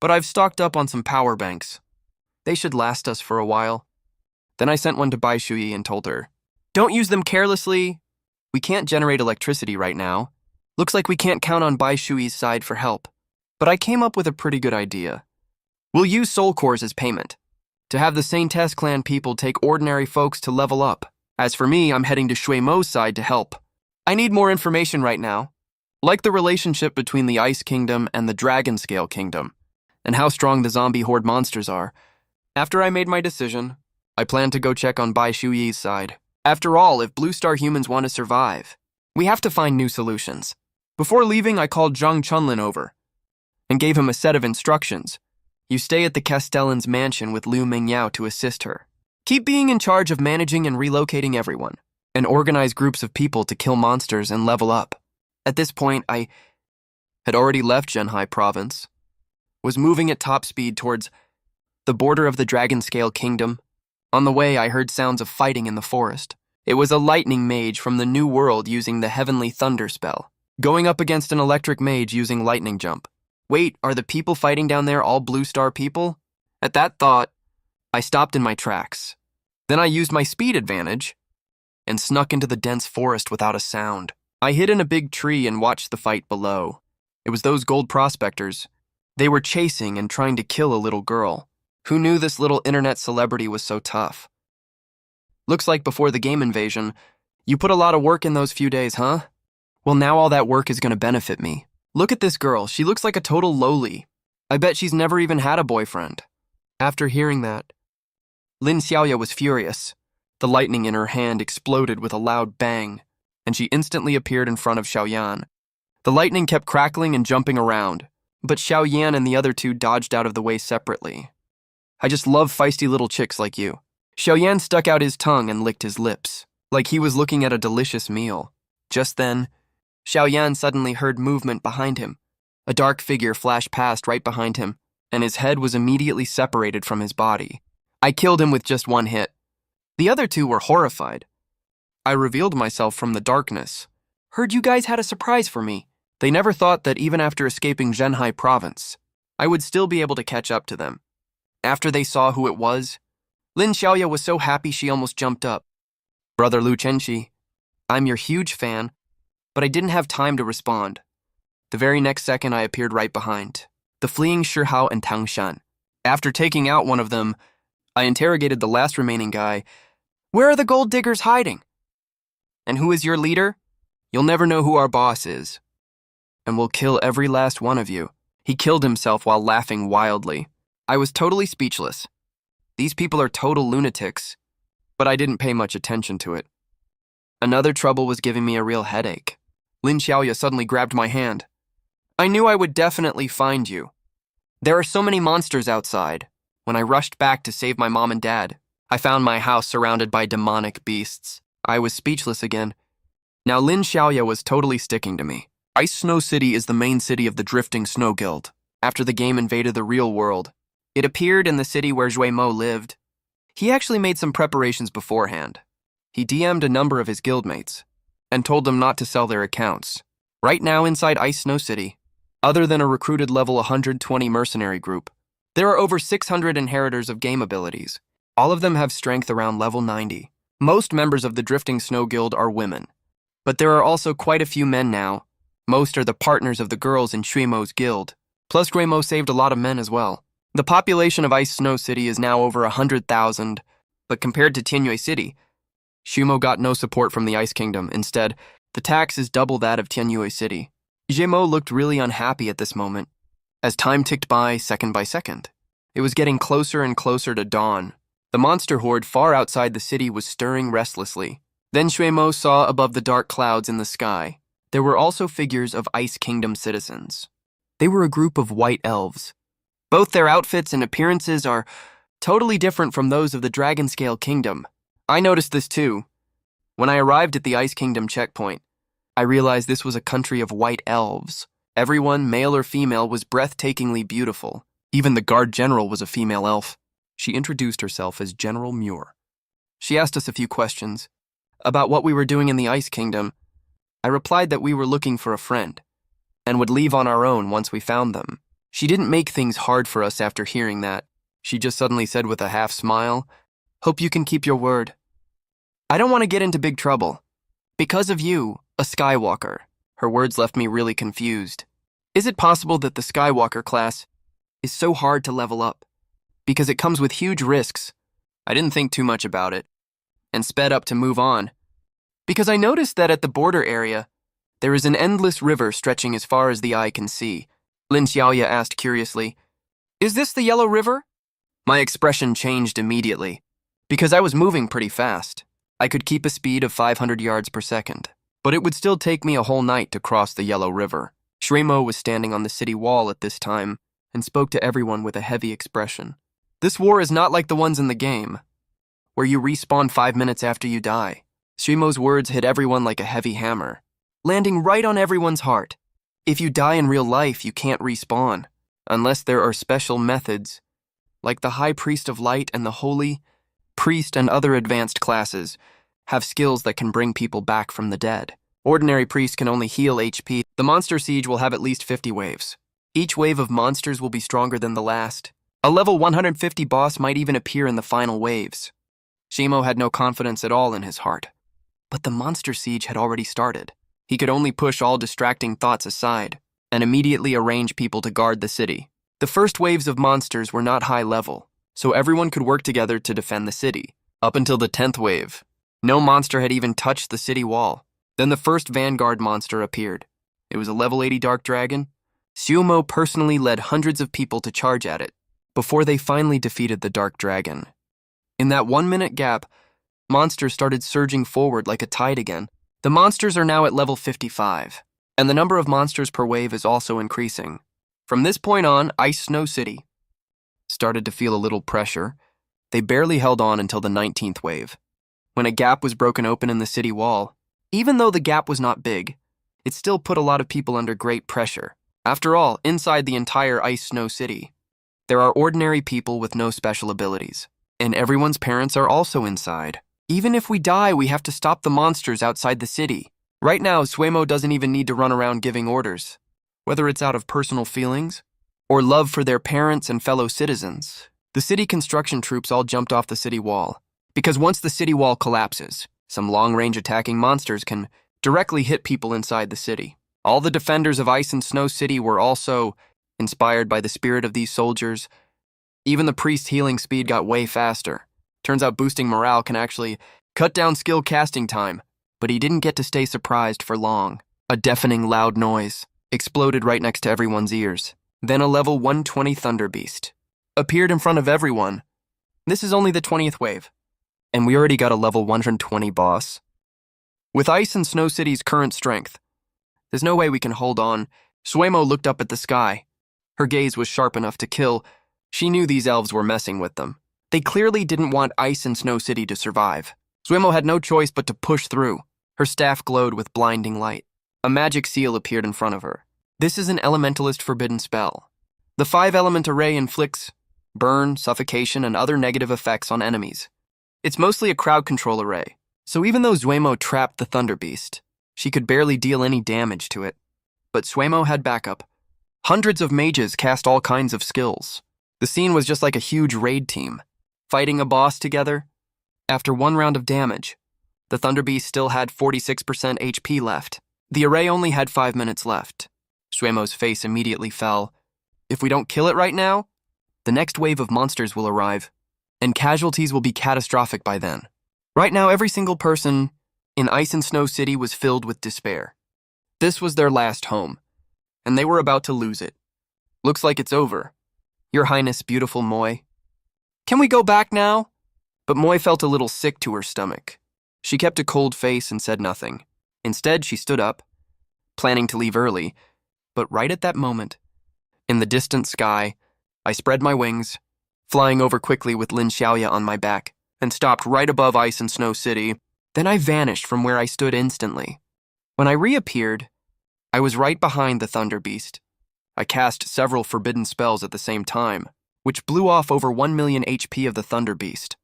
But I've stocked up on some power banks. They should last us for a while. Then I sent one to Bai Shui and told her, don't use them carelessly. We can't generate electricity right now. Looks like we can't count on Bai Shui's side for help. But I came up with a pretty good idea. We'll use soul cores as payment, to have the Saint Test clan people take ordinary folks to level up. As for me, I'm heading to Shui Mo's side to help. I need more information right now, like the relationship between the Ice Kingdom and the Dragon Scale Kingdom, and how strong the zombie horde monsters are. After I made my decision, I planned to go check on Bai Shui's side. After all, if Blue Star humans want to survive, we have to find new solutions. Before leaving, I called Zhang Chunlin over and gave him a set of instructions. You stay at the Castellan's mansion with Liu Mingyao to assist her. Keep being in charge of managing and relocating everyone, and organize groups of people to kill monsters and level up. At this point, I had already left Zhenhai province, was moving at top speed towards the border of the Dragon Scale Kingdom. On the way, I heard sounds of fighting in the forest. It was a lightning mage from the New World using the Heavenly Thunder spell, going up against an electric mage using lightning jump. Wait, are the people fighting down there all Blue Star people? At that thought, I stopped in my tracks. Then I used my speed advantage and snuck into the dense forest without a sound. I hid in a big tree and watched the fight below. It was those gold prospectors. They were chasing and trying to kill a little girl. Who knew this little internet celebrity was so tough? Looks like before the game invasion, you put a lot of work in those few days, huh? Well, now all that work is going to benefit me. Look at this girl. She looks like a total lowly. I bet she's never even had a boyfriend. After hearing that, Lin Xiaoya was furious. The lightning in her hand exploded with a loud bang, and she instantly appeared in front of Xiaoyan. The lightning kept crackling and jumping around, but Xiaoyan and the other two dodged out of the way separately. I just love feisty little chicks like you. Xiaoyan stuck out his tongue and licked his lips, like he was looking at a delicious meal. Just then, Xiaoyan suddenly heard movement behind him. A dark figure flashed past right behind him, and his head was immediately separated from his body. I killed him with just one hit. The other two were horrified. I revealed myself from the darkness. Heard you guys had a surprise for me. They never thought that even after escaping Zhenhai province, I would still be able to catch up to them. After they saw who it was, Lin Xiaoya was so happy she almost jumped up. Brother Lu Chenxi, I'm your huge fan, but I didn't have time to respond. The very next second I appeared right behind, the fleeing Shihao and Tang Shan. After taking out one of them, I interrogated the last remaining guy. Where are the gold diggers hiding? And who is your leader? You'll never know who our boss is. And we'll kill every last one of you. He killed himself while laughing wildly. I was totally speechless. These people are total lunatics, but I didn't pay much attention to it. Another trouble was giving me a real headache. Lin Xiaoya suddenly grabbed my hand. I knew I would definitely find you. There are so many monsters outside. When I rushed back to save my mom and dad, I found my house surrounded by demonic beasts. I was speechless again. Now Lin Xiaoya was totally sticking to me. Ice Snow City is the main city of the Drifting Snow Guild. After the game invaded the real world, it appeared in the city where Zhuimo lived. He actually made some preparations beforehand. He DM'd a number of his guildmates and told them not to sell their accounts. Right now inside Ice Snow City, other than a recruited level 120 mercenary group, there are over 600 inheritors of game abilities. All of them have strength around level 90. Most members of the Drifting Snow Guild are women, but there are also quite a few men now. Most are the partners of the girls in Shuimo's guild, plus Guimo saved a lot of men as well. The population of Ice Snow City is now over 100,000, but compared to Tianyue City, Shuimo got no support from the Ice Kingdom. Instead, the tax is double that of Tianyue City. Guimo looked really unhappy at this moment, as time ticked by second by second. It was getting closer and closer to dawn. The monster horde far outside the city was stirring restlessly. Then Shuimo saw above the dark clouds in the sky, there were also figures of Ice Kingdom citizens. They were a group of white elves. Both their outfits and appearances are totally different from those of the Dragonscale Kingdom. I noticed this too. When I arrived at the Ice Kingdom checkpoint, I realized this was a country of white elves. Everyone, male or female, was breathtakingly beautiful. Even the guard general was a female elf. She introduced herself as General Muir. She asked us a few questions about what we were doing in the Ice Kingdom. I replied that we were looking for a friend and would leave on our own once we found them. She didn't make things hard for us after hearing that. She just suddenly said with a half smile, "Hope you can keep your word. I don't want to get into big trouble. Because of you, a Skywalker." Her words left me really confused. Is it possible that the Skywalker class is so hard to level up? Because it comes with huge risks. I didn't think too much about it and sped up to move on. Because I noticed that at the border area, there is an endless river stretching as far as the eye can see. Lin Xiaoya asked curiously, "Is this the Yellow River?" My expression changed immediately, because I was moving pretty fast. I could keep a speed of 500 yards per second, but it would still take me a whole night to cross the Yellow River. Shuimo was standing on the city wall at this time and spoke to everyone with a heavy expression. This war is not like the ones in the game, where you respawn 5 minutes after you die. Shuimo's words hit everyone like a heavy hammer, landing right on everyone's heart. If you die in real life, you can't respawn, unless there are special methods, like the High Priest of Light and the Holy Priest and other advanced classes have skills that can bring people back from the dead. Ordinary priests can only heal HP. The monster siege will have at least 50 waves. Each wave of monsters will be stronger than the last. A level 150 boss might even appear in the final waves. Shimo had no confidence at all in his heart. But the monster siege had already started. He could only push all distracting thoughts aside. and immediately arrange people to guard the city. The first waves of monsters were not high level, so everyone could work together to defend the city. Up until the 10th wave, no monster had even touched the city wall. Then the first vanguard monster appeared. It was a level 80 dark dragon. Sumo personally led hundreds of people to charge at it, before they finally defeated the dark dragon. In that 1-minute gap, monsters started surging forward like a tide again. The monsters are now at level 55, and the number of monsters per wave is also increasing. From this point on, Ice Snow City started to feel a little pressure. They barely held on until the 19th wave, when a gap was broken open in the city wall. Even though the gap was not big, it still put a lot of people under great pressure. After all, inside the entire Ice Snow City, there are ordinary people with no special abilities, and everyone's parents are also inside. Even if we die, we have to stop the monsters outside the city. Right now, Suemo doesn't even need to run around giving orders. Whether it's out of personal feelings or love for their parents and fellow citizens, the city construction troops all jumped off the city wall. Because once the city wall collapses, some long-range attacking monsters can directly hit people inside the city. All the defenders of Ice and Snow City were also inspired by the spirit of these soldiers. Even the priest's healing speed got way faster. Turns out boosting morale can actually cut down skill casting time, but he didn't get to stay surprised for long. A deafening loud noise exploded right next to everyone's ears. Then a level 120 Thunder Beast appeared in front of everyone. This is only the 20th wave, and we already got a level 120 boss. With Ice and Snow City's current strength, there's no way we can hold on. Suemo looked up at the sky. Her gaze was sharp enough to kill. She knew these elves were messing with them. They clearly didn't want Ice and Snow City to survive. Suemo had no choice but to push through. Her staff glowed with blinding light. A magic seal appeared in front of her. This is an elementalist forbidden spell. The 5-element array inflicts burn, suffocation, and other negative effects on enemies. It's mostly a crowd control array, so even though Suemo trapped the Thunder Beast, she could barely deal any damage to it. But Suemo had backup. Hundreds of mages cast all kinds of skills. The scene was just like a huge raid team, fighting a boss together. After one round of damage, the Thunder Beast still had 46% HP left. The array only had 5 minutes left. Suemo's face immediately fell. If we don't kill it right now, the next wave of monsters will arrive, and casualties will be catastrophic by then. Right now, every single person in Ice and Snow City was filled with despair. This was their last home, and they were about to lose it. Looks like it's over. Your Highness, beautiful Moi. Can we go back now? But Moi felt a little sick to her stomach. She kept a cold face and said nothing. Instead, she stood up, planning to leave early, but right at that moment, in the distant sky, I spread my wings, flying over quickly with Lin Xiaoya on my back, and stopped right above Ice and Snow City. Then I vanished from where I stood instantly. When I reappeared, I was right behind the Thunder Beast. I cast several forbidden spells at the same time, which blew off over 1 million HP of the Thunder Beast.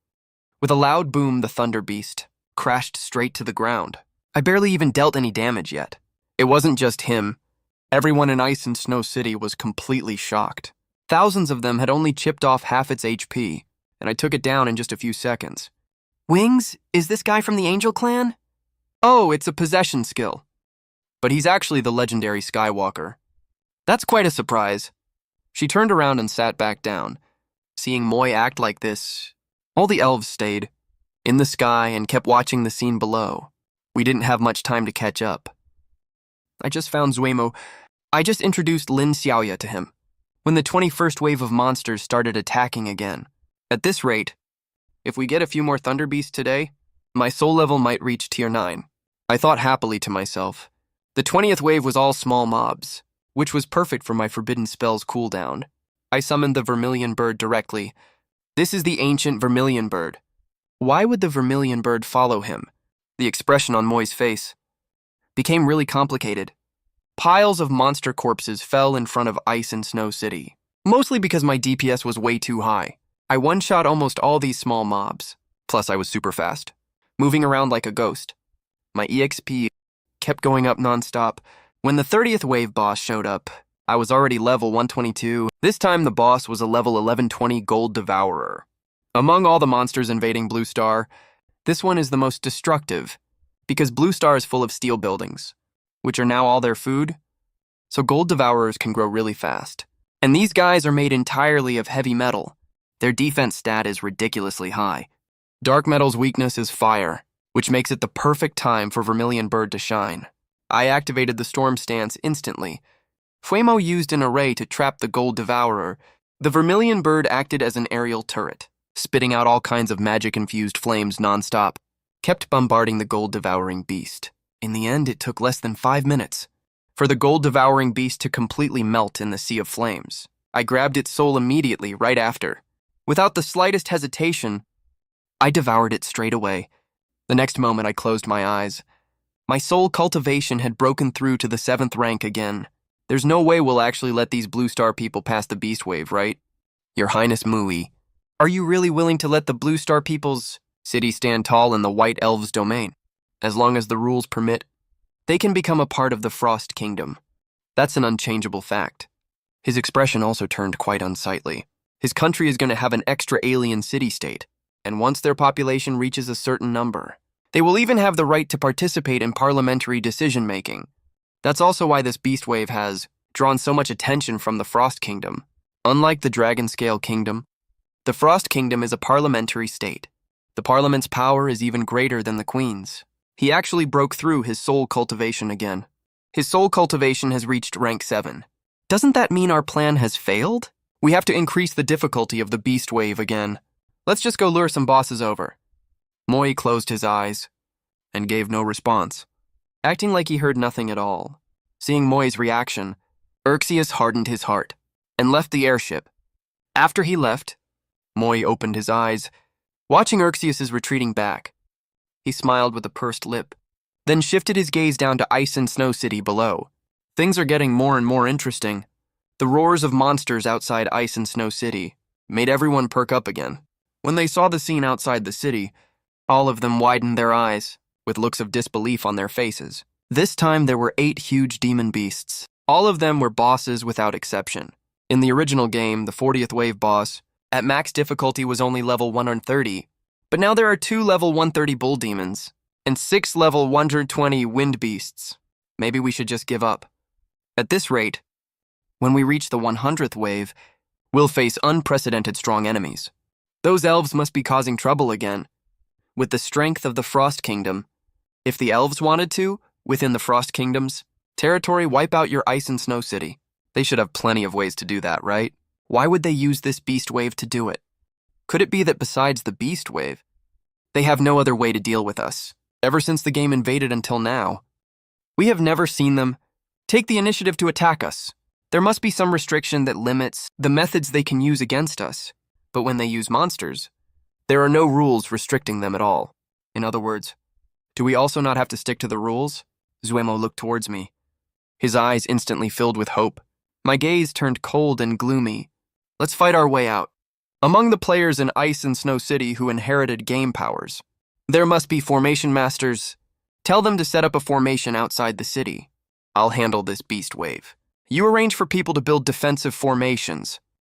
With a loud boom, the Thunder Beast crashed straight to the ground. I barely even dealt any damage yet. It wasn't just him. Everyone in Ice and Snow City was completely shocked. Thousands of them had only chipped off half its HP, and I took it down in just a few seconds. Wings, is this guy from the Angel Clan? Oh, it's a possession skill. But he's actually the legendary Skywalker. That's quite a surprise. She turned around and sat back down. Seeing Moi act like this, all the elves stayed in the sky and kept watching the scene below. We didn't have much time to catch up. I just found Suemo. I just introduced Lin Xiaoya to him when the 21st wave of monsters started attacking again. At this rate, if we get a few more Thunder Beasts today, my soul level might reach tier 9. I thought happily to myself. The 20th wave was all small mobs, which was perfect for my forbidden spells cooldown. I summoned the Vermilion Bird directly. This is the ancient Vermilion Bird. Why would the Vermilion Bird follow him? The expression on Moi's face became really complicated. Piles of monster corpses fell in front of Ice and Snow City, mostly because my DPS was way too high. I one-shot almost all these small mobs. Plus, I was super fast, moving around like a ghost. My EXP kept going up non-stop. When the 30th wave boss showed up, I was already level 122. This time, the boss was a level 1120 Gold Devourer. Among all the monsters invading Blue Star, this one is the most destructive, because Blue Star is full of steel buildings, which are now all their food. so gold devourers can grow really fast. And these guys are made entirely of heavy metal. Their defense stat is ridiculously high. Dark metal's weakness is fire, which makes it the perfect time for Vermilion Bird to shine. I activated the Storm Stance instantly. Fuemo used an array to trap the Gold Devourer. The Vermilion Bird acted as an aerial turret, spitting out all kinds of magic-infused flames nonstop, kept bombarding the gold-devouring beast. In the end, it took less than 5 minutes for the gold-devouring beast to completely melt in the sea of flames. I grabbed its soul immediately right after. Without the slightest hesitation, I devoured it straight away. The next moment, I closed my eyes. My soul cultivation had broken through to the 7th rank again. There's no way we'll actually let these Blue Star people pass the Beast Wave, right? Your Highness Mui, are you really willing to let the Blue Star people's city stand tall in the White Elves' domain? As long as the rules permit, they can become a part of the Frost Kingdom. That's an unchangeable fact. His expression also turned quite unsightly. His country is going to have an extra alien city-state, and once their population reaches a certain number, they will even have the right to participate in parliamentary decision-making. That's also why this Beast Wave has drawn so much attention from the Frost Kingdom. Unlike the Dragon Scale Kingdom, the Frost Kingdom is a parliamentary state. The Parliament's power is even greater than the Queen's. He actually broke through his soul cultivation again. His soul cultivation has reached rank 7. Doesn't that mean our plan has failed? We have to increase the difficulty of the Beast Wave again. Let's just go lure some bosses over. Moi closed his eyes and gave no response, acting like he heard nothing at all. Seeing Moi's reaction, Erxius hardened his heart and left the airship. After he left, Moi opened his eyes, watching Erxius's retreating back. He smiled with a pursed lip, then shifted his gaze down to Ice and Snow City below. Things are getting more and more interesting. The roars of monsters outside Ice and Snow City made everyone perk up again. When they saw the scene outside the city, all of them widened their eyes, with looks of disbelief on their faces. This time there were 8 huge demon beasts. All of them were bosses without exception. In the original game, the 40th wave boss, at max difficulty, was only level 130, but now there are 2 level 130 bull demons and 6 level 120 wind beasts. Maybe we should just give up. At this rate, when we reach the 100th wave, we'll face unprecedented strong enemies. Those elves must be causing trouble again. With the strength of the Frost Kingdom, if the elves wanted to, within the Frost Kingdom's territory, wipe out your Ice and Snow City. They should have plenty of ways to do that, right? Why would they use this Beast Wave to do it? Could it be that besides the Beast Wave, they have no other way to deal with us? Ever since the game invaded until now, we have never seen them take the initiative to attack us. There must be some restriction that limits the methods they can use against us. But when they use monsters, there are no rules restricting them at all. In other words, do we also not have to stick to the rules? Zuemo looked towards me. His eyes instantly filled with hope. My gaze turned cold and gloomy. Let's fight our way out. Among the players in Ice and Snow City who inherited game powers, there must be formation masters. Tell them to set up a formation outside the city. I'll handle this Beast Wave. You arrange for people to build defensive formations.